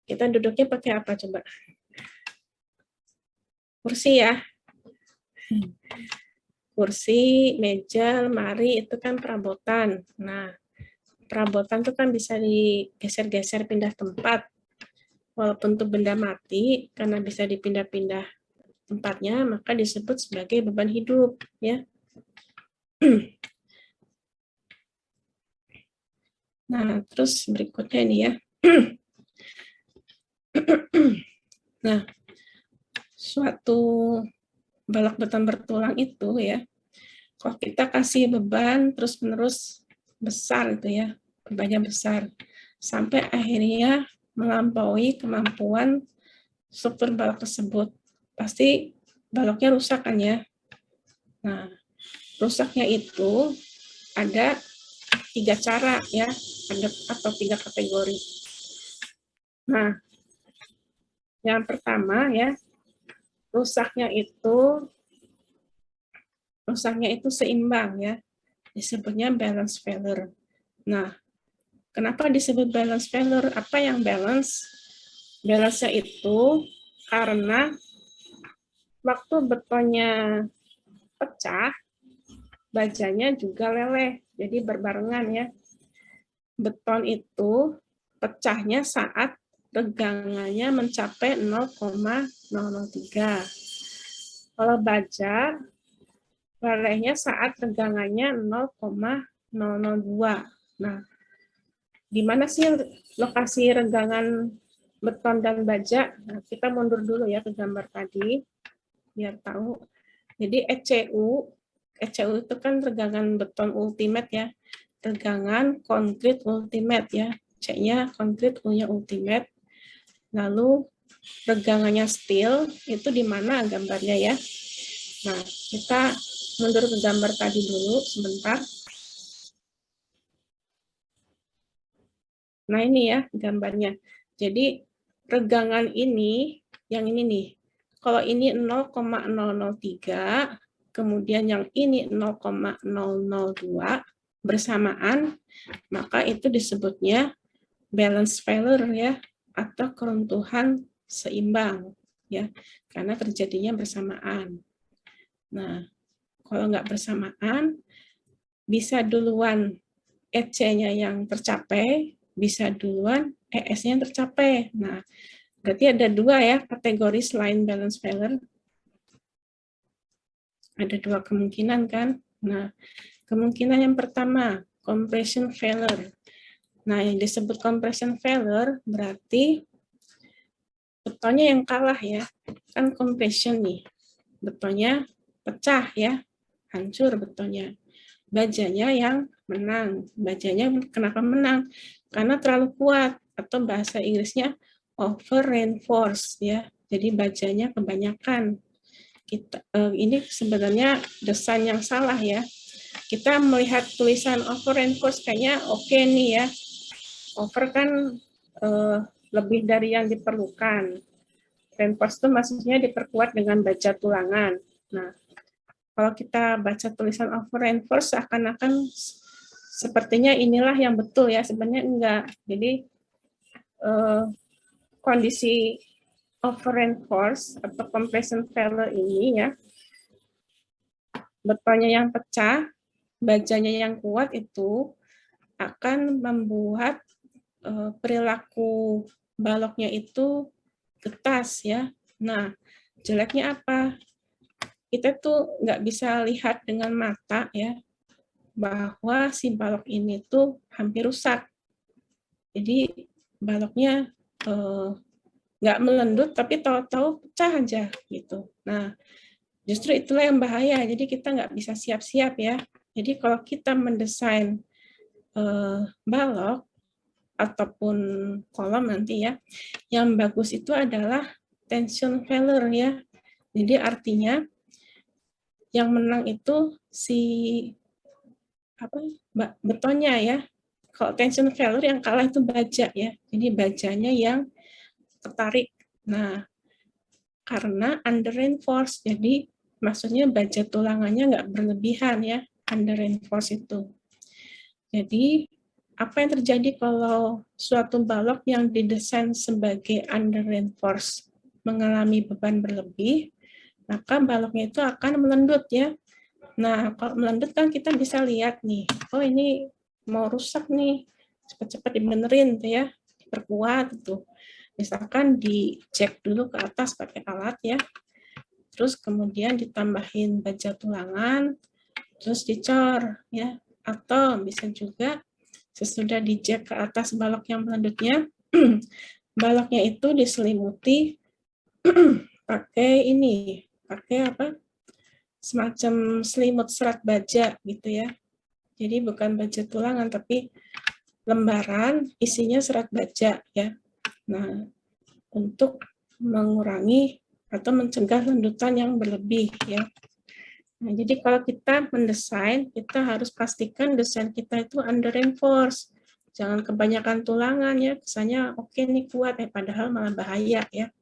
Kita duduknya pakai apa coba? Kursi ya. Kursi, meja, lemari itu kan perabotan. Nah, perabotan itu kan bisa digeser-geser pindah tempat. Walaupun itu benda mati, karena bisa dipindah-pindah tempatnya, maka disebut sebagai beban hidup. Ya. Nah, terus berikutnya ini ya. Nah, suatu balok beton bertulang itu ya, kalau kita kasih beban terus-menerus besar itu ya, bebannya besar, sampai akhirnya melampaui kemampuan struktur balok tersebut, pasti baloknya rusak kan ya. Nah, rusaknya itu ada 3 cara ya, ada atau 3 kategori. Nah, yang pertama ya, rusaknya itu seimbang ya, disebutnya balance failure. Nah, kenapa disebut balance failure? Apa yang balance? Balance-nya itu karena waktu betonnya pecah, bajanya juga leleh, jadi berbarengan ya. Beton itu pecahnya saat regangannya mencapai 0,003. Kalau baja, lelehnya saat regangannya 0,002. Nah, di mana sih lokasi regangan beton dan baja? Nah, kita mundur dulu ya ke gambar tadi, biar tahu. Jadi ECU itu kan regangan beton ultimate ya, regangan konkret ultimate ya, C-nya konkret, U-nya ultimate. Lalu regangannya steel itu di mana gambarnya ya? Nah, kita mundur ke gambar tadi dulu sebentar. Nah, ini ya gambarnya. Jadi regangan ini, yang ini nih. Kalau ini 0,003, kemudian yang ini 0,002 bersamaan, maka itu disebutnya balance failure ya, atau keruntuhan seimbang ya, karena terjadinya bersamaan. Nah, kalau nggak bersamaan, bisa duluan EC-nya yang tercapai, bisa duluan ES-nya yang tercapai. Nah, berarti ada 2 ya kategori selain balance failure. Ada 2 kemungkinan kan. Nah, kemungkinan yang pertama, compression failure. Nah, yang disebut compression failure berarti betonnya yang kalah ya. Kan compression nih. Betonnya pecah ya, hancur betonnya. Bajanya yang menang. Bajanya kenapa menang? Karena terlalu kuat, atau bahasa Inggrisnya over reinforced ya. Jadi bajanya kebanyakan. Ini sebenarnya desain yang salah ya. Kita melihat tulisan over reinforced kayaknya oke nih ya. Over kan lebih dari yang diperlukan. Reinforced itu maksudnya diperkuat dengan baja tulangan. Nah, kalau kita baca tulisan over reinforced seakan-akan sepertinya inilah yang betul ya, sebenarnya enggak. Jadi kondisi over reinforced atau compression failure ini ya betonnya yang pecah, bajanya yang kuat itu akan membuat perilaku baloknya itu getas ya. Nah, jeleknya apa? Kita tuh nggak bisa lihat dengan mata ya, bahwa si balok ini tuh hampir rusak. Jadi baloknya nggak melendut, tapi tahu-tahu pecah aja gitu. Nah, justru itulah yang bahaya. Jadi kita nggak bisa siap-siap ya. Jadi kalau kita mendesain balok ataupun kolom nanti ya, yang bagus itu adalah tension failure ya. Jadi artinya yang menang itu si betonnya ya. Kalau tension failure yang kalah itu baja ya. Jadi bajanya yang ketarik. Nah, karena under reinforce, jadi maksudnya baja tulangannya nggak berlebihan ya, under reinforce itu. Jadi apa yang terjadi kalau suatu balok yang didesain sebagai under reinforce mengalami beban berlebih, maka baloknya itu akan melendut ya. Nah, kalau melendut kan kita bisa lihat nih, oh ini mau rusak nih, cepat-cepat dibenerin tuh ya, diperkuat tuh. Misalkan dicek dulu ke atas pakai alat ya, terus kemudian ditambahin baja tulangan, terus dicor ya, atau bisa juga sesudah dicek ke atas balok yang melendutnya, baloknya itu diselimuti pakai ini, pakai apa? Semacam selimut serat baja gitu ya. Jadi bukan baja tulangan tapi lembaran isinya serat baja ya. Nah, untuk mengurangi atau mencegah lendutan yang berlebih ya. Nah, jadi kalau kita mendesain, kita harus pastikan desain kita itu under reinforce. Jangan kebanyakan tulangan ya, kesannya oke nih kuat ya, padahal malah bahaya ya.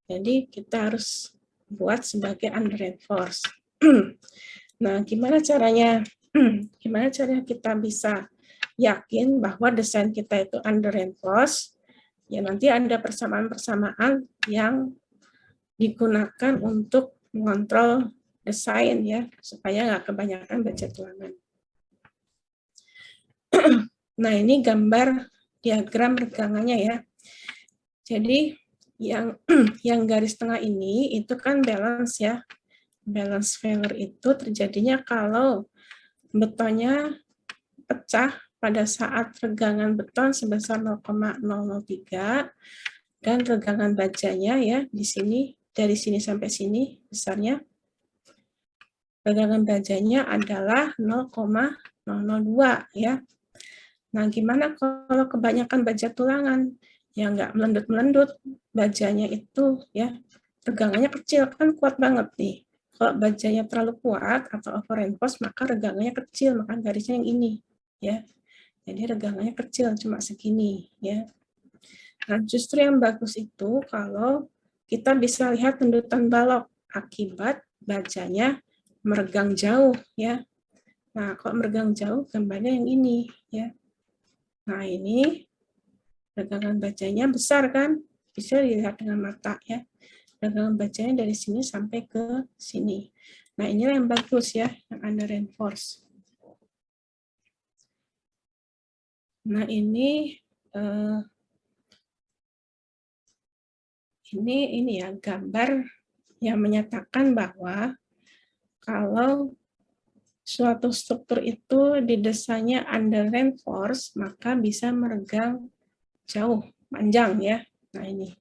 Jadi kita harus buat sebagai under reinforce. Nah, gimana caranya kita bisa yakin bahwa desain kita itu under reinforce? Ya nanti ada persamaan-persamaan yang digunakan untuk mengontrol desain ya, supaya nggak kebanyakan baja tulangan. Nah, ini gambar diagram regangannya ya. Jadi yang garis tengah ini itu kan balance ya. Balance failure itu terjadinya kalau betonnya pecah pada saat regangan beton sebesar 0,003 dan regangan bajanya ya di sini dari sini sampai sini besarnya. Regangan bajanya adalah 0,002 ya. Nah, gimana kalau kebanyakan baja tulangan yang nggak melendut-melendut, bajanya itu ya regangannya kecil kan kuat banget nih. Kalau bajanya terlalu kuat atau over reinforce maka regangannya kecil, maka garisnya yang ini ya. Jadi regangannya kecil cuma segini ya. Nah, justru yang bagus itu kalau kita bisa lihat lendutan balok akibat bajanya meregang jauh ya. Nah, kalau meregang jauh gambarnya yang ini ya. Nah, ini regangan bajanya besar kan? Bisa dilihat dengan mata ya. Regangan bajanya dari sini sampai ke sini. Nah, inilah yang bagus ya, yang under reinforce. Nah, ini ya gambar yang menyatakan bahwa kalau suatu struktur itu didesainnya under reinforce, maka bisa meregang jauh, panjang ya. Nah ini.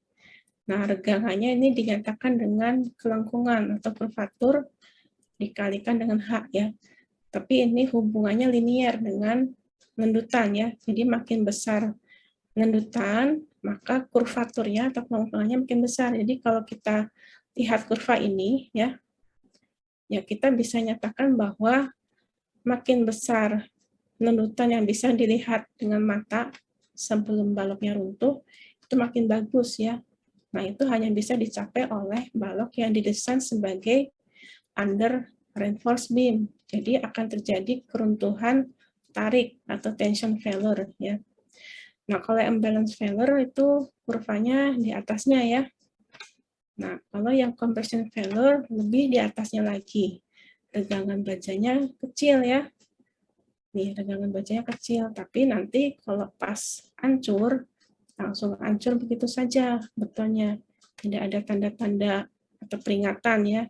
Nah regangannya ini dinyatakan dengan kelengkungan atau kurvatur dikalikan dengan H ya. Tapi ini hubungannya linier dengan lendutan ya. Jadi makin besar lendutan, maka kurvaturnya atau kelengkungannya makin besar. Jadi kalau kita lihat kurva ini ya, kita bisa nyatakan bahwa makin besar lendutan yang bisa dilihat dengan mata sebelum baloknya runtuh, itu makin bagus ya. Nah, itu hanya bisa dicapai oleh balok yang didesain sebagai under reinforced beam. Jadi akan terjadi keruntuhan tarik atau tension failure ya. Nah, kalau imbalance failure itu kurvanya di atasnya ya. Nah, kalau yang compression failure lebih di atasnya lagi. regangan bajanya kecil ya. Nih, regangan bajanya kecil, tapi nanti kalau pas hancur, langsung hancur begitu saja betonnya. Tidak ada tanda-tanda atau peringatan ya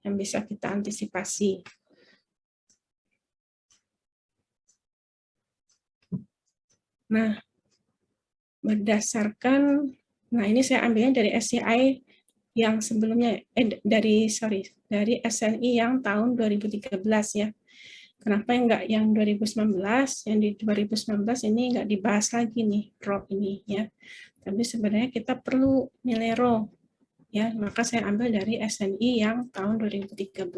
yang bisa kita antisipasi. Nah, berdasarkan, nah ini saya ambilnya dari SCI yang sebelumnya, dari SNI yang tahun 2013 ya. Kenapa enggak yang 2019? Yang di 2019 ini enggak dibahas lagi nih, RO ini ya. Tapi sebenarnya kita perlu nilai RO ya, maka saya ambil dari SNI yang tahun 2013.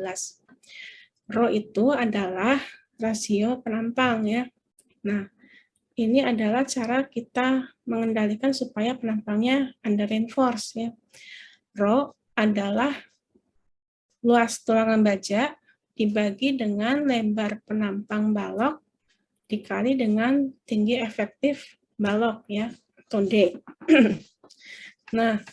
RO itu adalah rasio penampang ya. Nah, ini adalah cara kita mengendalikan supaya penampangnya under reinforce ya. RO adalah luas tulangan baja dibagi dengan lebar penampang balok dikali dengan tinggi efektif balok ya, atau D. Nah,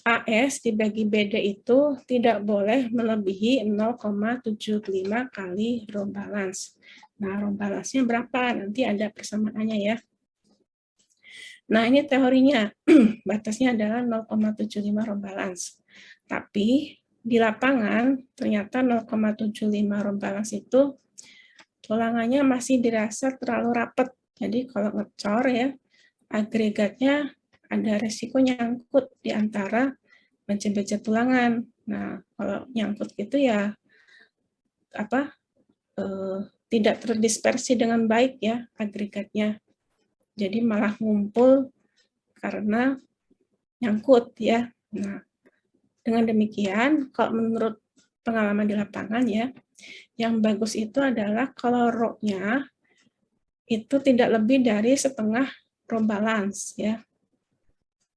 AS dibagi BD itu tidak boleh melebihi 0,75 kali rho balance. Nah, rho balance-nya berapa? Nanti ada persamaannya ya. Nah, ini teorinya. Batasnya adalah 0,75 rho balance. Tapi di lapangan ternyata 0,75 rho balance itu tulangannya masih dirasa terlalu rapat. Jadi kalau ngecor ya, agregatnya ada resiko nyangkut di antara baja-baja tulangan. Nah, kalau nyangkut gitu ya tidak terdispersi dengan baik ya agregatnya. Jadi malah ngumpul karena nyangkut ya. Nah, dengan demikian kalau menurut pengalaman di lapangan ya, yang bagus itu adalah kalau rho-nya itu tidak lebih dari setengah rho balance ya.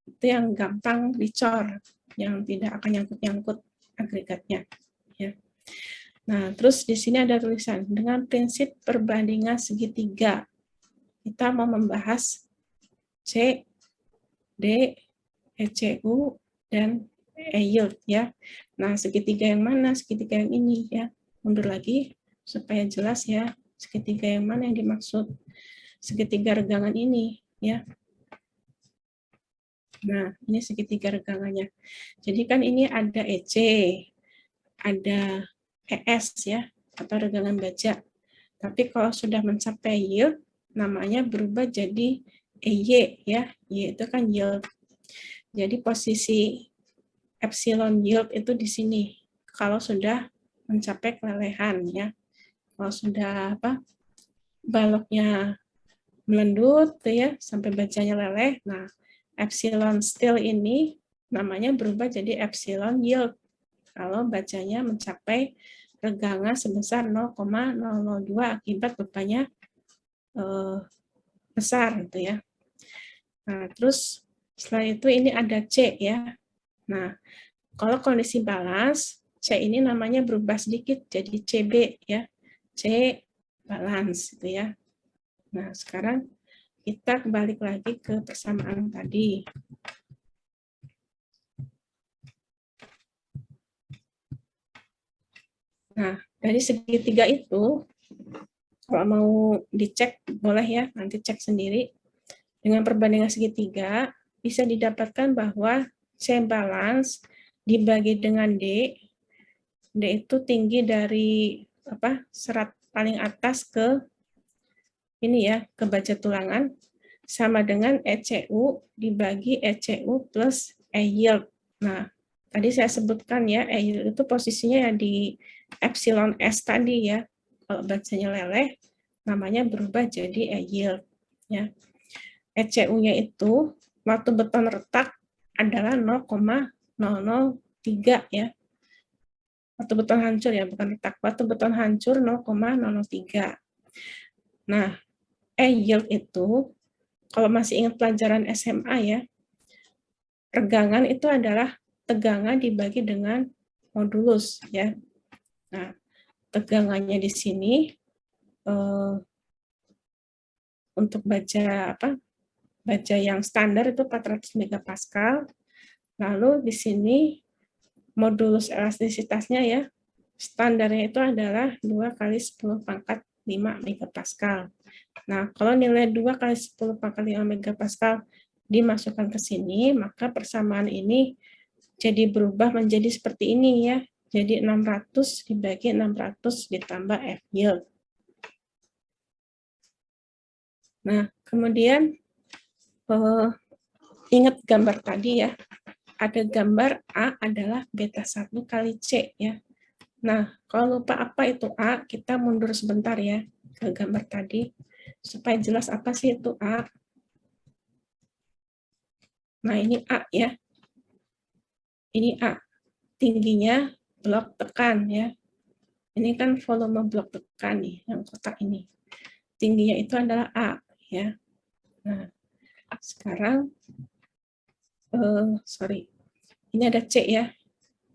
Itu yang gampang dicor, yang tidak akan nyangkut-nyangkut agregatnya ya. Nah, terus di sini ada tulisan dengan prinsip perbandingan segitiga. Kita mau membahas C, D, ECU dan E-yield ya. Nah, segitiga yang mana? Segitiga yang ini ya. Mundur lagi supaya jelas ya. Segitiga yang mana yang dimaksud? Segitiga regangan ini ya. Nah, ini segitiga regangannya. Jadi kan ini ada EC, ada ES ya, atau regangan baja. Tapi kalau sudah mencapai yield, namanya berubah jadi EY ya. Y itu kan yield. Jadi posisi epsilon yield itu di sini. Kalau sudah mencapai kelelehan ya. Kalau sudah baloknya melendut ya sampai bajanya leleh. Nah, epsilon still ini namanya berubah jadi epsilon yield kalau bajanya mencapai regangan sebesar 0,002 akibat bebannya besar gitu ya. Nah, terus setelah itu ini ada C ya. Nah, kalau kondisi balance, C ini namanya berubah sedikit jadi CB ya. C balance gitu ya. Nah, sekarang kita kembali lagi ke persamaan tadi. Nah, dari segitiga itu, kalau mau dicek, boleh ya, nanti cek sendiri. Dengan perbandingan segitiga, bisa didapatkan bahwa C balance dibagi dengan D, D itu tinggi dari serat paling atas ke ini ya, ke baja tulangan, sama dengan ECU dibagi ECU plus E-yield. Nah, tadi saya sebutkan ya, E-yield itu posisinya ya di epsilon S tadi ya. Kalau bajanya leleh, namanya berubah jadi E-yield. Ya. ECU-nya itu, waktu beton retak adalah 0,003 ya. Waktu beton hancur ya, bukan retak. Waktu beton hancur 0,003. Nah, E-yield itu, kalau masih ingat pelajaran SMA ya, regangan itu adalah tegangan dibagi dengan modulus ya. Nah, tegangannya di sini untuk baja baja yang standar itu 400 megapascal. Lalu di sini modulus elastisitasnya ya standarnya itu adalah 2 kali 10 pangkat 5 megapascal. Nah, kalau nilai 2 kali 10 pangkat 5 megapascal dimasukkan ke sini, maka persamaan ini jadi berubah menjadi seperti ini ya. Jadi 600 dibagi 600 ditambah F yield. Nah, kemudian ingat gambar tadi ya. Ada gambar A adalah beta 1 kali C ya. Nah, kalau lupa apa itu A, kita mundur sebentar ya ke gambar tadi supaya jelas apa sih itu A. Nah, ini A ya. Ini A. Tingginya blok tekan ya. Ini kan volume blok tekan nih, yang kotak ini. Tingginya itu adalah A ya. Nah, sekarang ini ada C ya.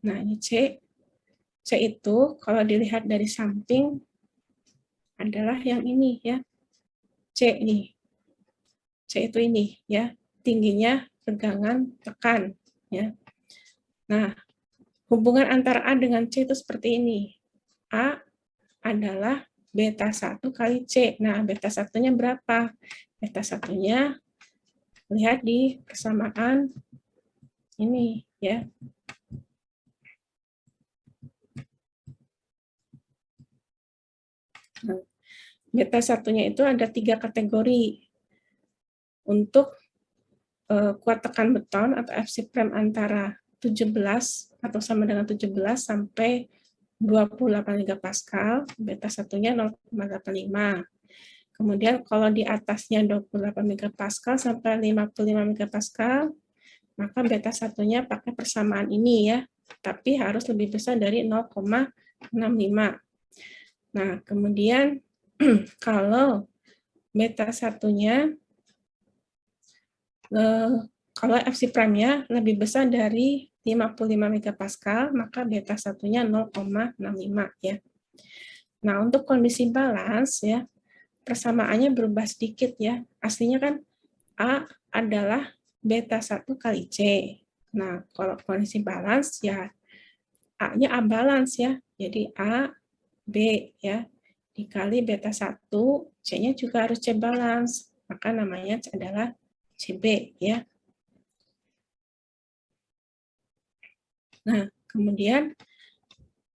Nah, ini C. C itu kalau dilihat dari samping adalah yang ini ya. C nih. C itu ini ya. Tingginya tegangan tekan ya. Nah, hubungan antara A dengan C itu seperti ini. A adalah beta 1 kali C. Nah, beta 1-nya berapa? Beta 1-nya lihat di persamaan ini ya. Nah, beta 1-nya itu ada 3 kategori. Untuk kuat tekan beton atau FC prime antara 17 atau sama dengan 17 sampai 28 megapascal, beta 1-nya 0,85. Kemudian kalau di atasnya 28 megapascal sampai 55 megapascal, maka beta 1-nya pakai persamaan ini ya, tapi harus lebih besar dari 0,65. Nah, kemudian kalau beta 1-nya, kalau FC prime-nya lebih besar dari 55 megapascal, maka beta 1-nya 0,65 ya. Nah, untuk kondisi balance ya, persamaannya berubah sedikit ya. Aslinya kan A adalah beta 1 kali C. Nah, kalau kondisi balance ya A-nya A balance ya. Jadi A, B ya. Dikali beta 1, C-nya juga harus C balance. Maka namanya adalah CB ya. Nah, kemudian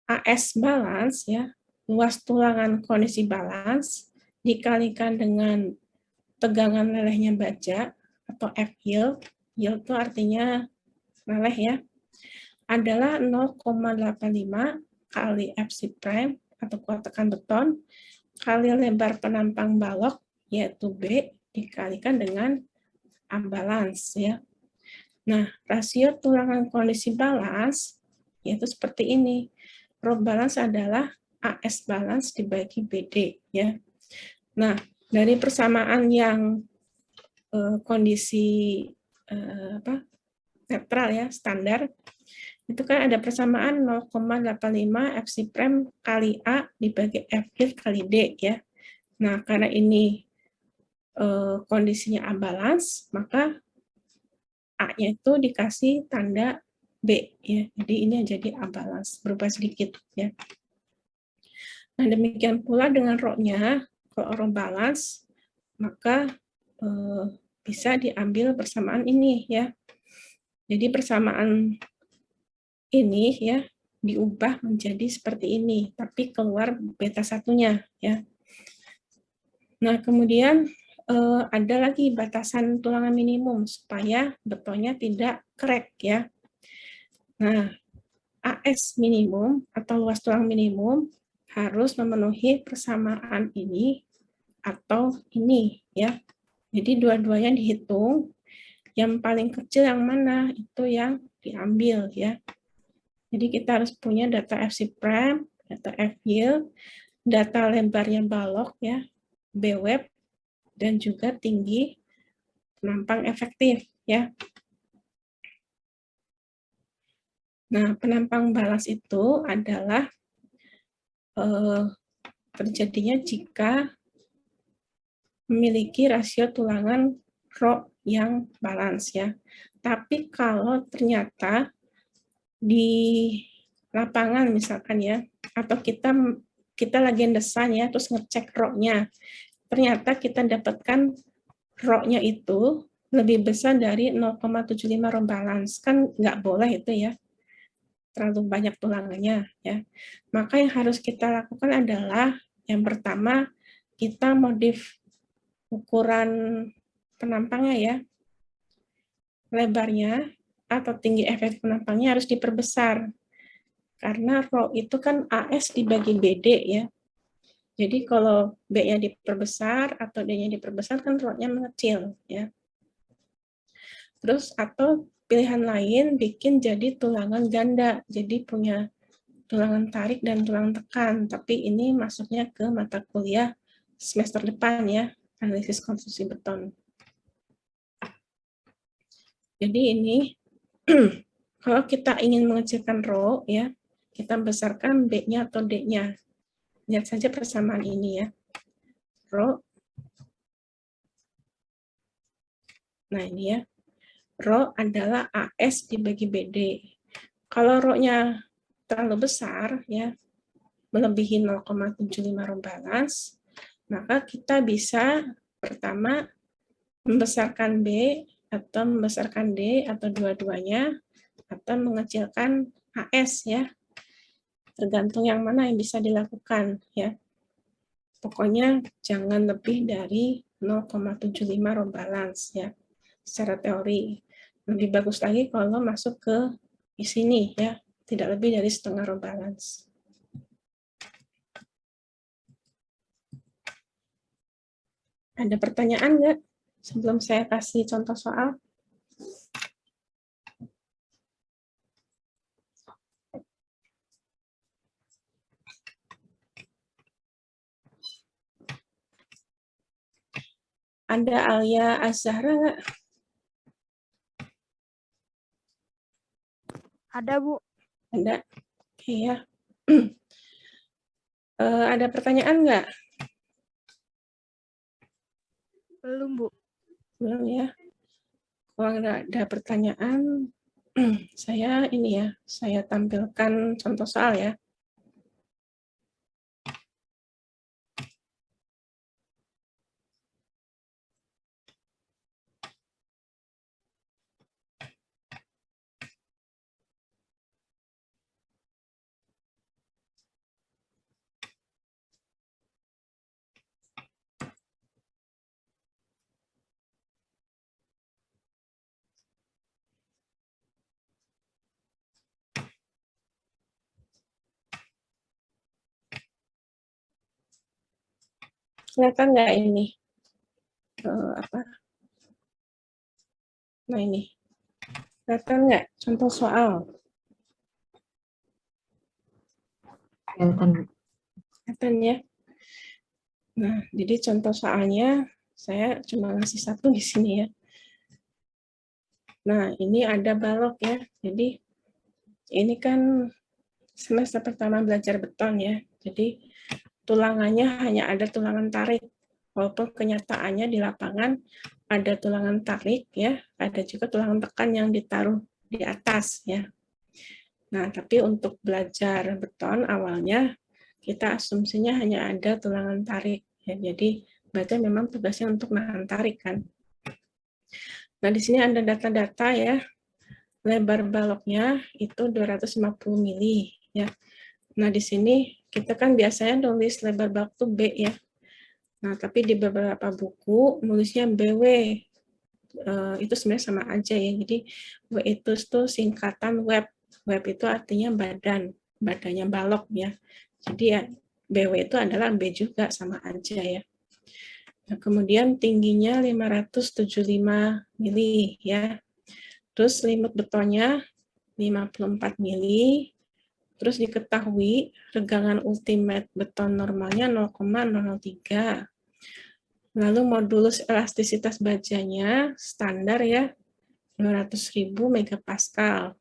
AS balance ya, luas tulangan kondisi balance dikalikan dengan tegangan lelehnya baja atau F yield, yield itu artinya leleh ya, adalah 0,85 kali FC prime atau kuat tekan beton kali lebar penampang balok yaitu B dikalikan dengan ambalance ya. Nah, rasio tulangan kondisi balance yaitu seperti ini. Rho balance adalah AS balance dibagi BD ya. Nah, dari persamaan yang kondisi netral ya, standar, itu kan ada persamaan 0,85 FC prime kali A dibagi F yield kali D ya. Nah, karena ini kondisinya abalance, maka A-nya itu dikasih tanda B ya. Jadi ini jadi abalance, berubah sedikit ya. Nah, demikian pula dengan rho-nya, kalau rho balance, maka bisa diambil persamaan ini ya. Jadi persamaan ini ya diubah menjadi seperti ini, tapi keluar beta 1-nya ya. Nah, kemudian ada lagi batasan tulangan minimum supaya betonnya tidak crack ya. Nah, AS minimum atau luas tulang minimum harus memenuhi persamaan ini atau ini ya. Jadi dua-duanya dihitung, yang paling kecil yang mana itu yang diambil ya. Jadi kita harus punya data FC prime, data F yield, data lebarnya balok ya, B web, dan juga tinggi penampang efektif ya. Nah, penampang balance itu adalah terjadinya jika memiliki rasio tulangan rho yang balance ya. Tapi kalau ternyata di lapangan misalkan ya, atau kita lagi desain ya, terus ngecek rho-nya. Ternyata kita dapatkan rho-nya itu lebih besar dari 0,75 row balance. Kan nggak boleh itu ya, terlalu banyak tulangannya ya. Maka yang harus kita lakukan adalah yang pertama kita modif ukuran penampangnya ya. Lebarnya atau tinggi efek penampangnya harus diperbesar. Karena rho itu kan AS dibagi BD ya. Jadi kalau B-nya diperbesar atau D-nya diperbesar kan rho-nya mengecil ya. Terus atau pilihan lain bikin jadi tulangan ganda. Jadi punya tulangan tarik dan tulangan tekan. Tapi ini masuknya ke mata kuliah semester depan ya, analisis konstruksi beton. Jadi ini kalau kita ingin mengecilkan rho ya, kita besarkan B-nya atau D-nya. Lihat saja persamaan ini ya. Rho. Nah ini ya. Rho adalah AS dibagi BD. Kalau rho-nya terlalu besar ya, melebihi 0,75 row balance, maka kita bisa pertama membesarkan B atau membesarkan D atau dua-duanya, atau mengecilkan AS ya. Tergantung yang mana yang bisa dilakukan ya. Pokoknya jangan lebih dari 0,75 row balance ya. Secara teori. Lebih bagus lagi kalau masuk ke di sini ya, tidak lebih dari setengah row balance. Ada pertanyaan nggak sebelum saya kasih contoh soal? Ada Alia Azhara nggak? Ada, Bu. Ada. Oke ya. Ada pertanyaan nggak? Belum, Bu. Belum ya. Kalau nggak ada pertanyaan, saya ini ya, saya tampilkan contoh soal ya. Kelihatan nggak ini? Apa? Nah ini. Kelihatan nggak contoh soal? Kelihatan, Bu. Kelihatan ya? Nah, jadi contoh soalnya saya cuma ngasih satu di sini ya. Nah, ini ada balok ya. Jadi ini kan semester pertama belajar beton ya. Jadi tulangannya hanya ada tulangan tarik. Walaupun kenyataannya di lapangan ada tulangan tarik ya, ada juga tulangan tekan yang ditaruh di atas ya. Nah, tapi untuk belajar beton awalnya kita asumsinya hanya ada tulangan tarik ya. Jadi berarti memang tugasnya untuk nahan tarik kan. Nah, di sini ada data-data ya. Lebar baloknya itu 250 mili ya. Nah, di sini kita kan biasanya nulis lebar balok itu B ya. Nah, tapi di beberapa buku nulisnya BW. Itu sebenarnya sama aja ya. Jadi W itu singkatan web. Web itu artinya badannya balok ya. Jadi ya BW itu adalah B juga, sama aja ya. Nah, kemudian tingginya 575 mili ya. Terus limit betonnya 54 mili. Terus diketahui regangan ultimate beton normalnya 0,003. Lalu modulus elastisitas bajanya standar ya 200.000 megapascal.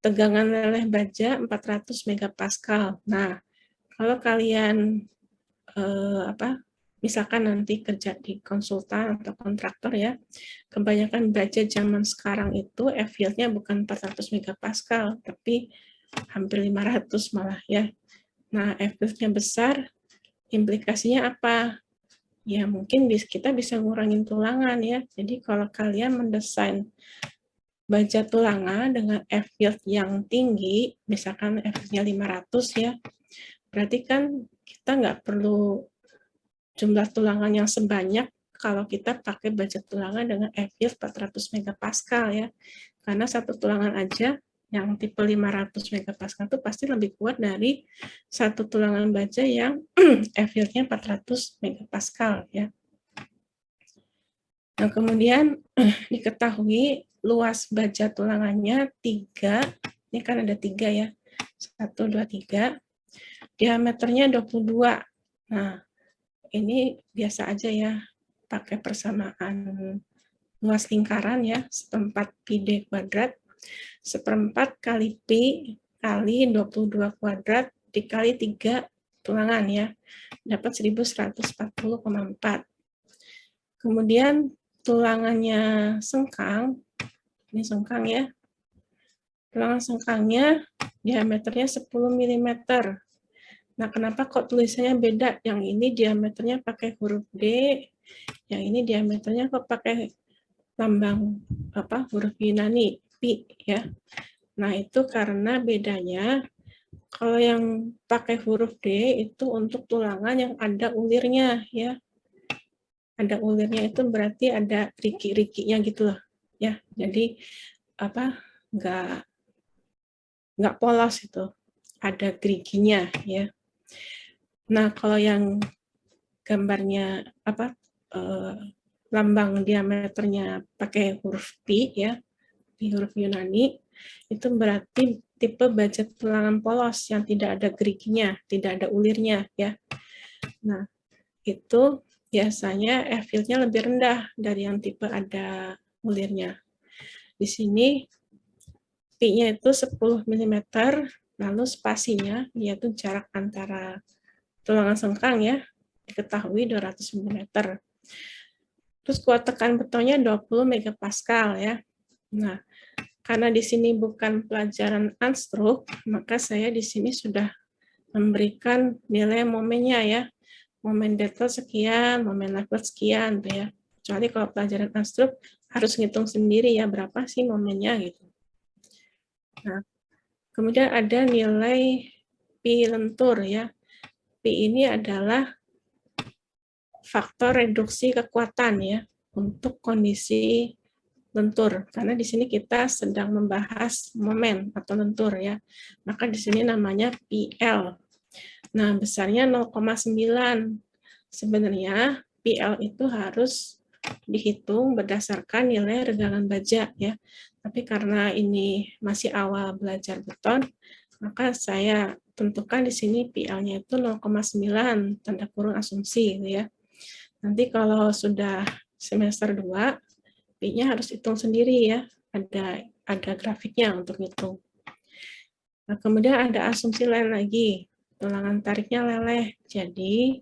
Tegangan leleh baja 400 megapascal. Nah, kalau kalian misalkan nanti kerja di konsultan atau kontraktor ya, kebanyakan baja zaman sekarang itu F-yield-nya bukan 400 megapascal, tapi hampir 500 malah ya. Nah, F-fieldnya besar, implikasinya apa? Ya mungkin kita bisa ngurangin tulangan ya. Jadi kalau kalian mendesain baja tulangan dengan F-field yang tinggi, misalkan F-fieldnya 500 ya, berarti kan kita nggak perlu jumlah tulangan yang sebanyak kalau kita pakai baja tulangan dengan F-field 400 megapascal ya. Karena satu tulangan aja yang tipe 500 megapascal itu pasti lebih kuat dari satu tulangan baja yang F-fieldnya 400 megapascal ya. Nah, kemudian diketahui luas baja tulangannya 3, ini kan ada 3 ya, 1, 2, 3, diameternya 22. Nah, ini biasa aja ya, pakai persamaan luas lingkaran ya, 1/4 pi d kuadrat, 1/4 kali pi kali 22 kuadrat dikali 3 tulangan ya, dapat 1140,4. Kemudian tulangannya sengkang, ini sengkang ya, tulangan sengkangnya diameternya 10 mm. Nah, kenapa kok tulisannya beda? Yang ini diameternya pakai huruf D, yang ini diameternya kok pakai lambang huruf Yunani, pi ya. Nah, itu karena bedanya kalau yang pakai huruf D itu untuk tulangan yang ada ulirnya ya. Ada ulirnya itu berarti ada riki-rikinya gitu loh ya. Jadi nggak polos itu, ada geriginya ya. Nah, kalau yang gambarnya lambang diameternya pakai huruf pi ya, pi huruf Yunani, itu berarti tipe baja tulangan polos yang tidak ada geriginya, tidak ada ulirnya ya. Nah, itu biasanya F-fieldnya lebih rendah dari yang tipe ada ulirnya. Di sini pi-nya itu 10 mm, lalu spasinya yaitu jarak antara tulangan sengkang ya, diketahui 200 mm. Terus kuat tekan betonnya 20 megapascal ya. Nah, karena di sini bukan pelajaran unstroke, maka saya di sini sudah memberikan nilai momennya ya. Momen dead load sekian, momen live load sekian tuh ya. Kecuali kalau pelajaran unstroke harus ngitung sendiri ya berapa sih momennya gitu. Nah, kemudian ada nilai pi lentur ya. Pi ini adalah faktor reduksi kekuatan ya untuk kondisi lentur. Karena di sini kita sedang membahas momen atau lentur ya. Maka di sini namanya PL. Nah, besarnya 0,9. Sebenarnya PL itu harus dihitung berdasarkan nilai regangan baja ya. Tapi karena ini masih awal belajar beton, maka saya tentukan di sini PL-nya itu 0,9 tanda kurung asumsi gitu ya. Nanti kalau sudah semester 2, P-nya harus hitung sendiri ya. Ada grafiknya untuk hitung. Nah, kemudian ada asumsi lain lagi. Tulangan tariknya leleh. Jadi,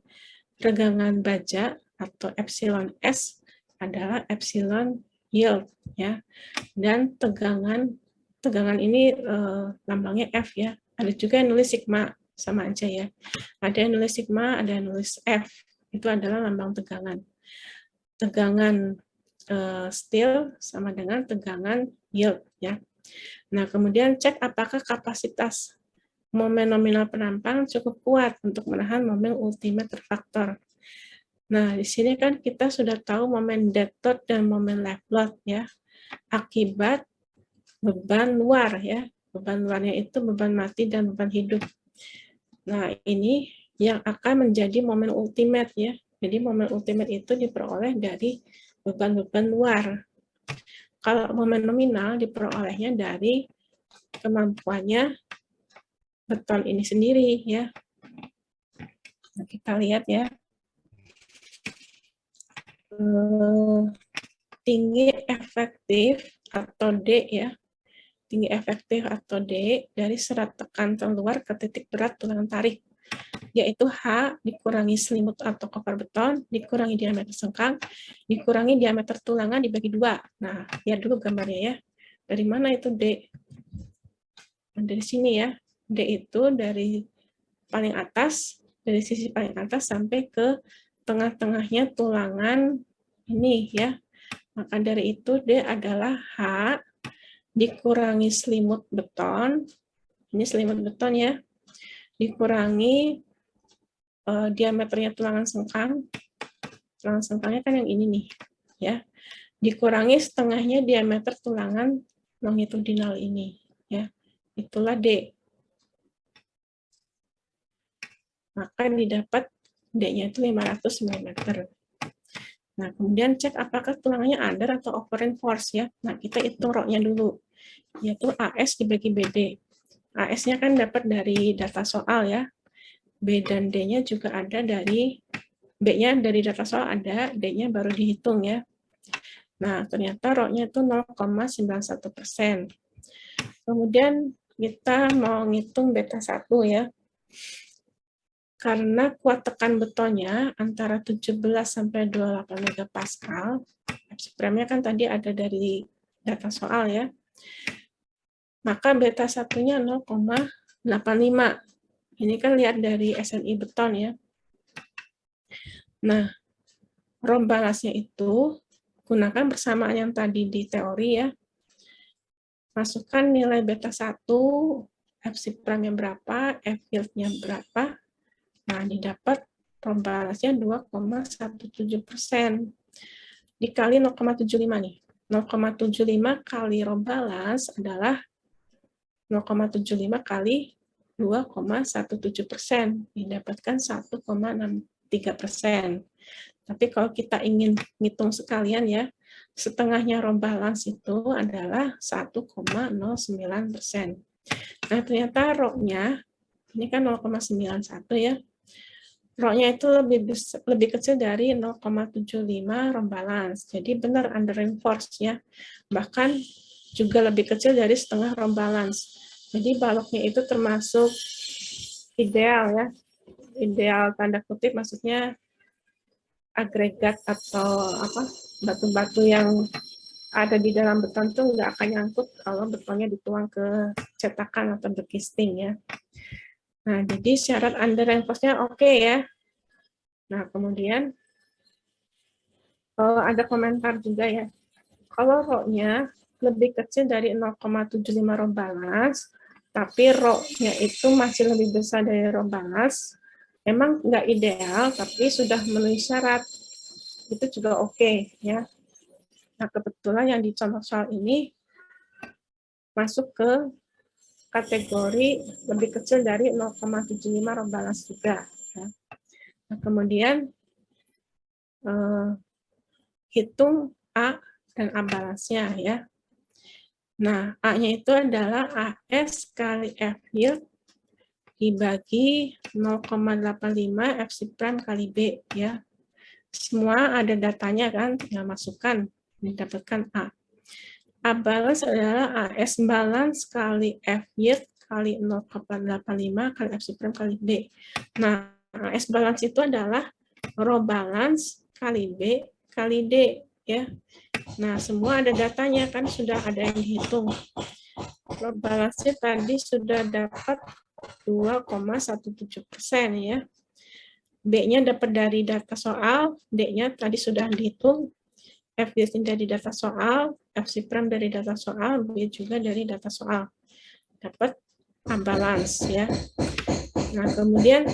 regangan baja atau epsilon S adalah epsilon yield ya. Dan tegangan ini lambangnya F ya. Ada juga yang nulis sigma, sama aja ya. Ada yang nulis sigma, ada yang nulis F. Itu adalah lambang tegangan. Tegangan steel sama dengan tegangan yield ya. Nah, kemudian cek apakah kapasitas momen nominal penampang cukup kuat untuk menahan momen ultimate refraktor. Nah, di sini kan kita sudah tahu momen dead load dan momen live load ya, akibat beban luar ya. Beban luarnya itu beban mati dan beban hidup. Nah, ini yang akan menjadi momen ultimate ya. Jadi momen ultimate itu diperoleh dari beban-beban luar. Kalau momen nominal diperolehnya dari kemampuannya beton ini sendiri ya. Nah, kita lihat ya. Tinggi efektif atau D ya. Tinggi efektif atau D dari serat tekan terluar ke titik berat tulangan tarik, yaitu H dikurangi selimut atau koper beton, dikurangi diameter sengkang, dikurangi diameter tulangan dibagi 2. Nah, lihat dulu gambarnya ya. Dari mana itu D? Dari sini ya, D itu dari paling atas, dari sisi paling atas sampai ke tengah-tengahnya tulangan ini ya. Maka dari itu D adalah H dikurangi selimut beton, ini selimut beton ya, dikurangi diameternya tulangan sengkangnya kan yang ini nih ya, dikurangi setengahnya diameter tulangan longitudinal ini ya, itulah D. Maka didapat D-nya itu 500 mm. Nah, kemudian cek apakah tulangannya under atau over-reinforced ya. Nah, kita hitung rho-nya dulu, yaitu AS dibagi BD. AS-nya kan dapat dari data soal ya. B dan D-nya juga ada dari, B-nya dari data soal ada, D-nya baru dihitung ya. Nah, ternyata rho-nya itu 0,91%. Kemudian kita mau ngitung beta 1 ya. Karena kuat tekan betonnya antara 17 sampai 28 megapascal, Fc-nya kan tadi ada dari data soal ya, maka beta 1-nya 0,85. Ini kan lihat dari SNI beton ya. Nah, Rho balasnya itu gunakan persamaan yang tadi di teori ya. Masukkan nilai beta 1, Fc-nya berapa, F-yield-nya berapa. Nah, didapat Rho balasnya 2,17%. Dikali 0,75 nih. 0,75 kali Rho balas adalah 0,75 kali 2,17%. Didapatkan 1,63%. Tapi kalau kita ingin ngitung sekalian ya, setengahnya Rho balance itu adalah 1,09%. Nah, ternyata Rho-nya, ini kan 0,91 ya, Rho-nya itu lebih kecil dari 0,75 Rho balance. Jadi benar under reinforced ya. Bahkan juga lebih kecil dari setengah Rho balance. Jadi baloknya itu termasuk ideal ya. Ideal tanda kutip maksudnya agregat atau apa, batu-batu yang ada di dalam beton itu nggak akan nyangkut kalau betonnya dituang ke cetakan atau berkisting ya. Nah, jadi syarat under reinforced-nya oke ya. Nah, kemudian ada komentar juga ya. Kalau Rho-nya lebih kecil dari 0,75 Rho balance, tapi Rho-nya itu masih lebih besar dari Rho balance, memang nggak ideal, tapi sudah memenuhi syarat. Itu juga oke ya. Nah, kebetulan yang di contoh soal ini masuk ke kategori lebih kecil dari 0,75 Rho balance juga. Ya. Nah, kemudian hitung A dan A balance-nya ya. Nah, A-nya itu adalah AS kali F-yield dibagi 0,85 Fc' kali B ya. Semua ada datanya kan, tinggal masukkan, mendapatkan A. A balance adalah AS balance kali F-yield kali 0,85 kali Fc' kali B. Nah, AS balance itu adalah Rho balance kali B kali D ya. Nah, semua ada datanya kan, sudah ada yang dihitung. Rho balance-nya tadi sudah dapat 2,17% ya. B-nya dapat dari data soal, D-nya tadi sudah dihitung, F-yield dari data soal, Fc' dari data soal, B juga dari data soal. Dapat unbalance ya. Nah, kemudian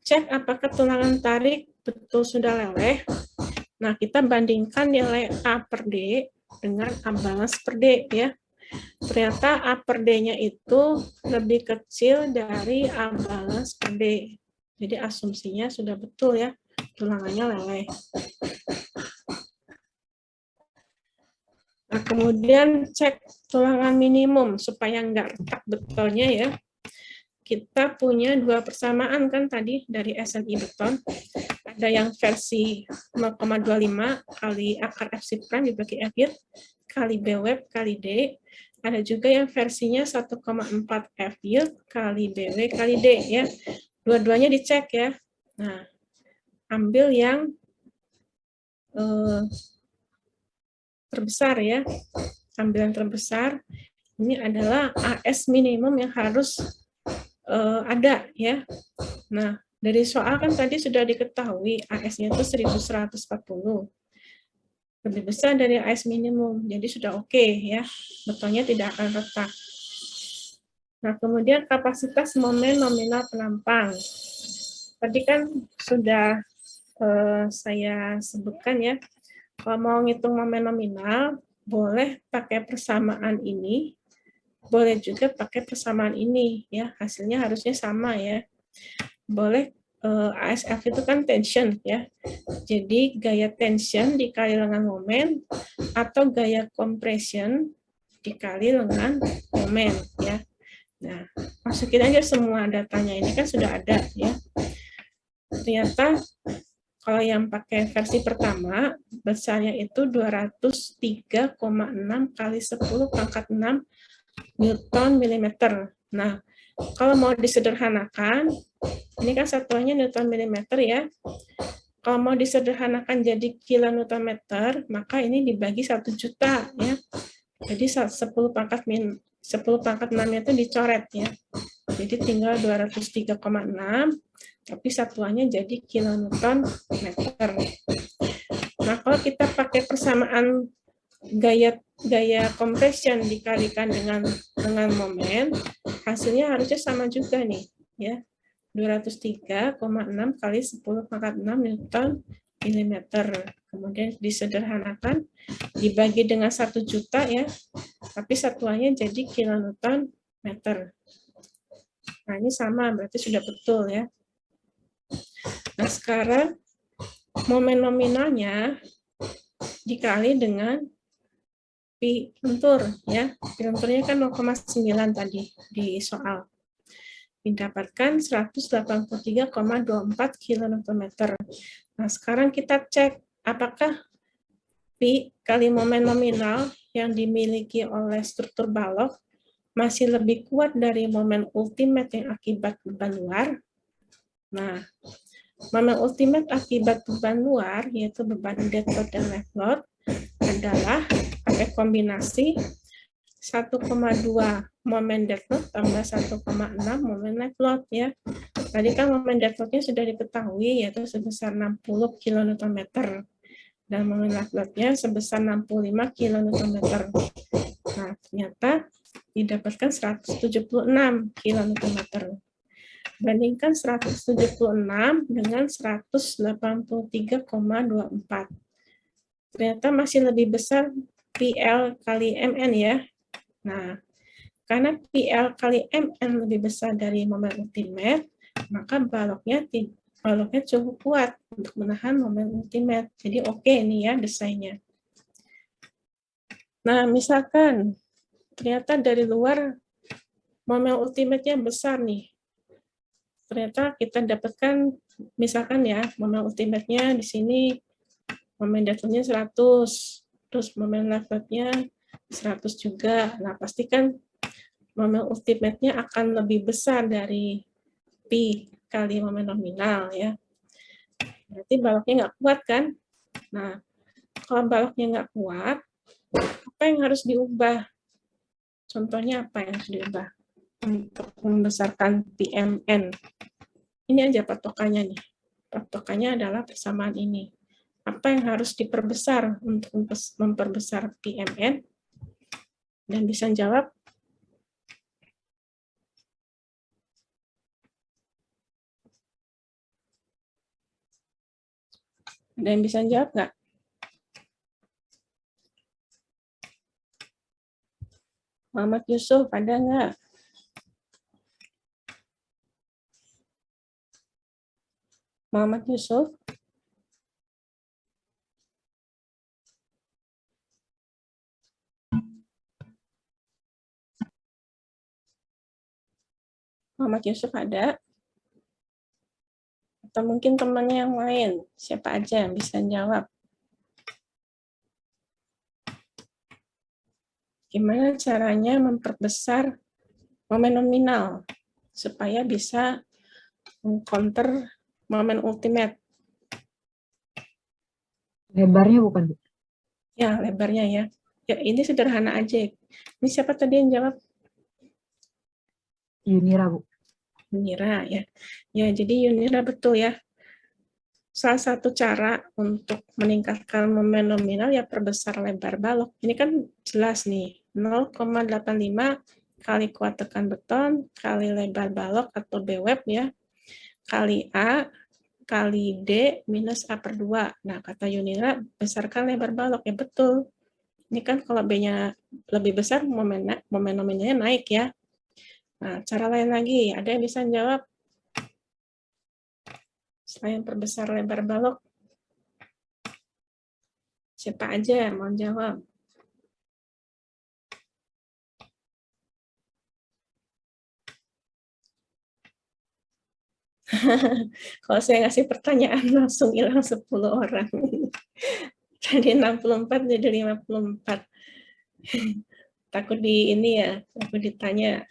cek apakah tulangan tarik betul sudah leleh. Nah, kita bandingkan nilai A per D dengan unbalance per D ya. Ternyata A per D-nya itu lebih kecil dari unbalance per D. Jadi asumsinya sudah betul ya, tulangannya leleh. Nah, kemudian cek tulangan minimum supaya nggak retak betonnya ya. Kita punya dua persamaan kan tadi dari SNI beton. Ada yang versi 0,25 kali akar Fc' dibagi F-yield kali B web kali D. Ada juga yang versinya 1,4 F-yield kali BW kali D ya. Dua-duanya dicek ya. Nah, ambil yang terbesar ya. Ambil yang terbesar. Ini adalah AS minimum yang harus ada ya. Nah, dari soal kan tadi sudah diketahui AS-nya itu 1140. Lebih besar dari AS minimum, jadi sudah oke ya. Betulnya tidak akan retak. Nah, kemudian kapasitas momen nominal penampang. Tadi kan sudah saya sebutkan ya, kalau mau ngitung momen nominal, boleh pakai persamaan ini, boleh juga pakai persamaan ini, ya hasilnya harusnya sama ya. Boleh ASF itu kan tension ya, jadi gaya tension dikali dengan momen atau gaya compression dikali dengan momen ya. Nah, masukin aja semua datanya, ini kan sudah ada ya. Ternyata kalau yang pakai versi pertama, besarnya itu 203,6 kali 10 pangkat 6 Newton milimeter. Nah, kalau mau disederhanakan, ini kan satuannya Newton milimeter ya. Kalau mau disederhanakan jadi kilonewton meter, maka ini dibagi 1 juta ya. Jadi 10 pangkat 6 itu dicoret ya. Jadi tinggal 203,6, tapi satuannya jadi kilonewton meter. Nah, kalau kita pakai persamaan gaya compression dikalikan dengan momen, hasilnya harusnya sama juga nih, ya. 203,6 kali 10 pangkat 6 Newton milimeter. Kemudian disederhanakan, dibagi dengan 1 juta ya, tapi satuannya jadi kilonewton meter. Nah, ini sama, berarti sudah betul ya. Nah, sekarang momen nominalnya dikali dengan pi lentur ya. Pi lenturnya kan 0,9 tadi di soal. Didapatkan 183,24 kN/m. Nah, sekarang kita cek apakah pi kali momen nominal yang dimiliki oleh struktur balok masih lebih kuat dari momen ultimate yang akibat beban luar. Nah, momen ultimate akibat beban luar, yaitu beban dead load dan live load, adalah pakai kombinasi 1,2 momen dead load tambah 1,6 momen live load ya. Tadi kan momen dead load-nya sudah diketahui, yaitu sebesar 60 kN/m. Dan momen live load-nya sebesar 65 kN/m. Nah, ternyata didapatkan 176 kN/m. Bandingkan 176 dengan 183,24. Ternyata masih lebih besar PL kali MN ya. Nah, karena PL kali MN lebih besar dari momen ultimate, maka baloknya cukup kuat untuk menahan momen ultimate. Jadi oke nih ya desainnya. Nah, misalkan ternyata dari luar momen ultimate-nya besar nih. Ternyata kita dapatkan, misalkan ya, momen ultimate-nya di sini, momen dead-nya 100, terus momen live-nya 100 juga. Nah, pastikan momen ultimate-nya akan lebih besar dari pi kali momen nominal ya. Berarti baloknya nggak kuat kan? Nah, kalau baloknya nggak kuat, apa yang harus diubah? Contohnya apa yang harus diubah untuk membesarkan PMN? Ini aja patokannya nih. Patokannya adalah persamaan ini. Apa yang harus diperbesar untuk memperbesar PMN? Dan bisa jawab? Ada yang bisa jawab nggak? Muhammad Yusuf, ada nggak? Muhammad Yusuf? Muhammad Yusuf ada? Atau mungkin temannya yang lain? Siapa aja yang bisa jawab? Gimana caranya memperbesar momen nominal supaya bisa meng-counter momen ultimate? Lebarnya bukan, Bu? Ya, lebarnya ya. Ya, ini sederhana aja. Ini siapa tadi yang jawab? Yunira, Bu. Yunira, ya. Ya, jadi Yunira betul ya. Salah satu cara untuk meningkatkan momen nominal ya perbesar lebar balok. Ini kan jelas nih, 0,85 kali kuat tekan beton, kali lebar balok atau BWeb ya, kali A, kali D minus A/2. Nah, kata Yunira, besarkan lebar balok. Ya betul. Ini kan kalau B-nya lebih besar, momen nominalnya naik ya. Nah, cara lain lagi, ada yang bisa jawab? Selain perbesar lebar balok, siapa aja yang mau jawab? Kalau saya ngasih pertanyaan langsung hilang 10 orang. Tadi 64 jadi 54. Takut di ini ya, takut ditanya.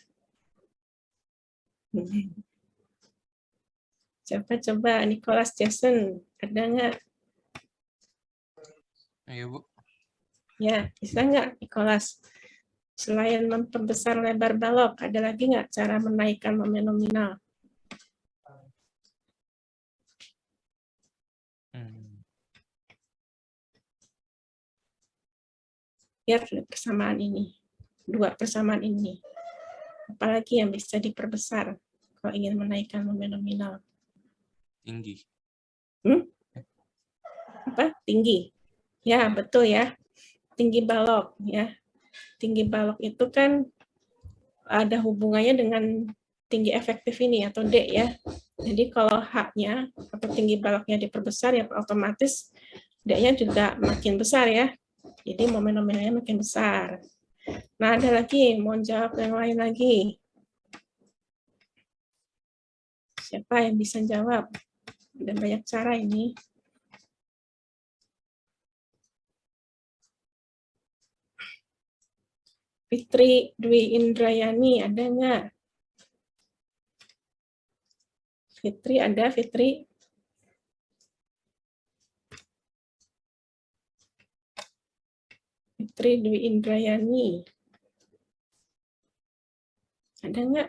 Siapa coba? Nicholas Jason, ada nggak? Ayo, Bu. Ya, bisa nggak Nicholas? Selain memperbesar lebar balok, ada lagi nggak cara menaikkan momen nominal? Lihat persamaan ini, dua persamaan ini. Apalagi yang bisa diperbesar kalau ingin menaikkan momen nominal? Tinggi. Apa? Tinggi. Ya, betul ya. Tinggi balok ya. Tinggi balok itu kan ada hubungannya dengan tinggi efektif ini atau D ya. Jadi kalau H-nya atau tinggi baloknya diperbesar ya otomatis D-nya juga makin besar ya. Jadi momen nominalnya makin besar. Nah, ada lagi mau jawab yang lain lagi. Siapa yang bisa jawab? Ada banyak cara ini. Fitri Dwi Indrayani, ada nggak? Fitri, ada Fitri? Fitri Dwi Indrayani. Ada nggak?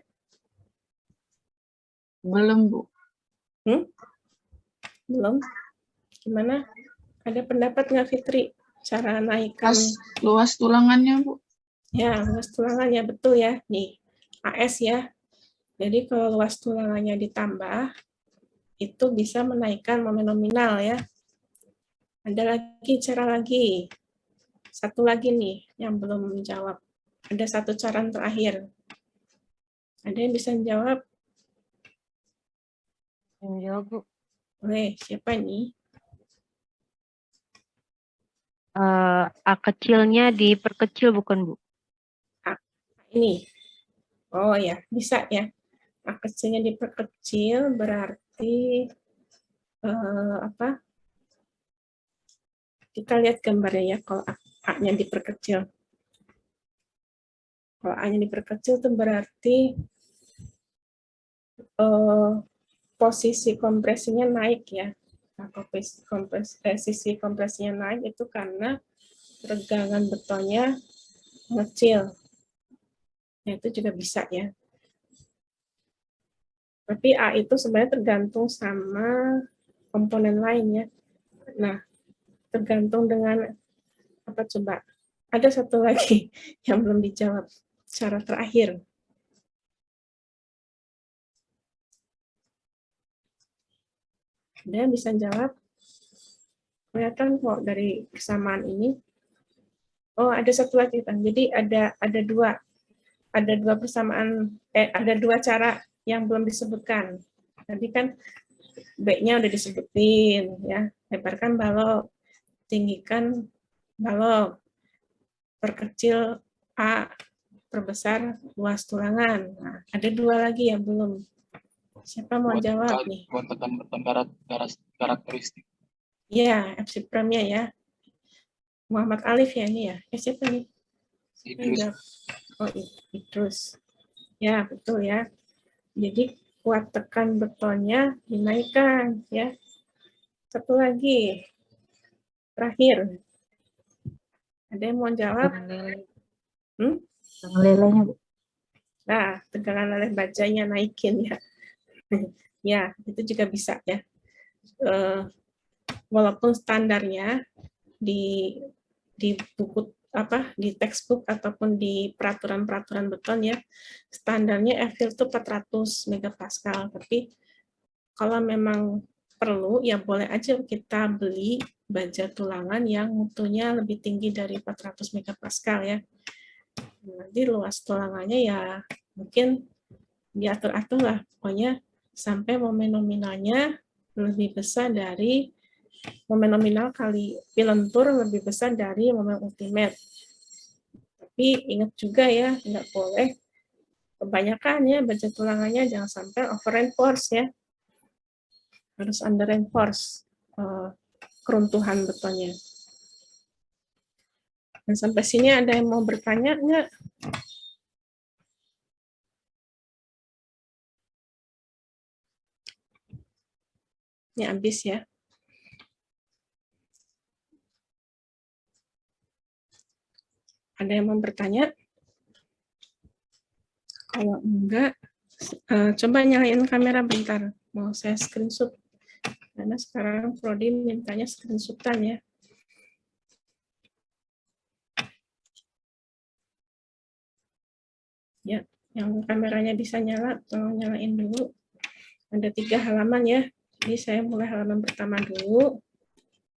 Belum, Bu. Belum? Gimana? Ada pendapat nggak Fitri? Cara naikkan? Luas tulangannya, Bu. Ya, luas tulangannya betul ya. Nih, AS ya. Jadi kalau luas tulangannya ditambah, itu bisa menaikkan momen nominal ya. Ada lagi cara lagi. Satu lagi nih yang belum menjawab. Ada satu cara terakhir. Ada yang bisa menjawab? Yang jawab, Bu. Boleh, siapa nih? A kecilnya diperkecil bukan, Bu? Ini. Oh ya, bisa ya. A kecilnya diperkecil berarti apa? Kita lihat gambarnya ya kalau A-nya diperkecil. Kalau A-nya diperkecil itu berarti posisi kompresinya naik ya. Nah, posisi kompresinya naik itu karena regangan betonnya mengecil. Nah, itu juga bisa ya. Tapi A itu sebenarnya tergantung sama komponen lain ya. Nah, tergantung dengan apa coba? Ada satu lagi yang belum dijawab. Cara terakhir. Ada yang bisa jawab? Kelihatan kok dari persamaan ini. Oh, ada satu lagi kan. Jadi ada dua persamaan, ada dua cara yang belum disebutkan. Tadi kan B-nya udah disebutin ya. Lebarkan balok, tinggikan balok, perkecil A, perbesar luas tulangan. Nah, ada dua lagi yang belum. Siapa mau jawab nih? Buat tekan beton karakteristik. Ya, FC Prime-nya ya. Muhammad Alif ya ini ya. Siapa nih? Oh, Idrus. Ya, betul ya. Jadi kuat tekan betonnya dinaikkan ya. Satu lagi. Terakhir. Ada yang mau jawab? Tegangan lele. Hmm? Tegangan lelenya, Bu. Nah, tegangan leleh bajanya naikin ya. Ya, itu juga bisa ya. Walaupun standarnya di buku di textbook ataupun di peraturan-peraturan beton ya, standarnya FIL itu 400 megapascal, tapi kalau memang perlu ya boleh aja kita beli baja tulangan yang mutunya lebih tinggi dari 400 megapascal ya. Nanti luas tulangannya ya mungkin diatur-atur lah, pokoknya sampai momen nominalnya lebih besar dari momen nominal kali pilentur lebih besar dari momen ultimate. Tapi ingat juga ya, nggak boleh kebanyakan ya baja tulangannya, jangan sampai over reinforce ya. Harus under reinforce keruntuhan betonnya. Dan sampai sini ada yang mau bertanya nggak? Ini habis ya. Ada yang mau bertanya? Kalau enggak, coba nyalain kamera bentar. Mau saya screenshot. Karena sekarang Prodi mintanya screenshotan ya. Ya, yang kameranya bisa nyala, tolong nyalain dulu. Ada 3 halaman ya. Jadi saya mulai halaman pertama dulu.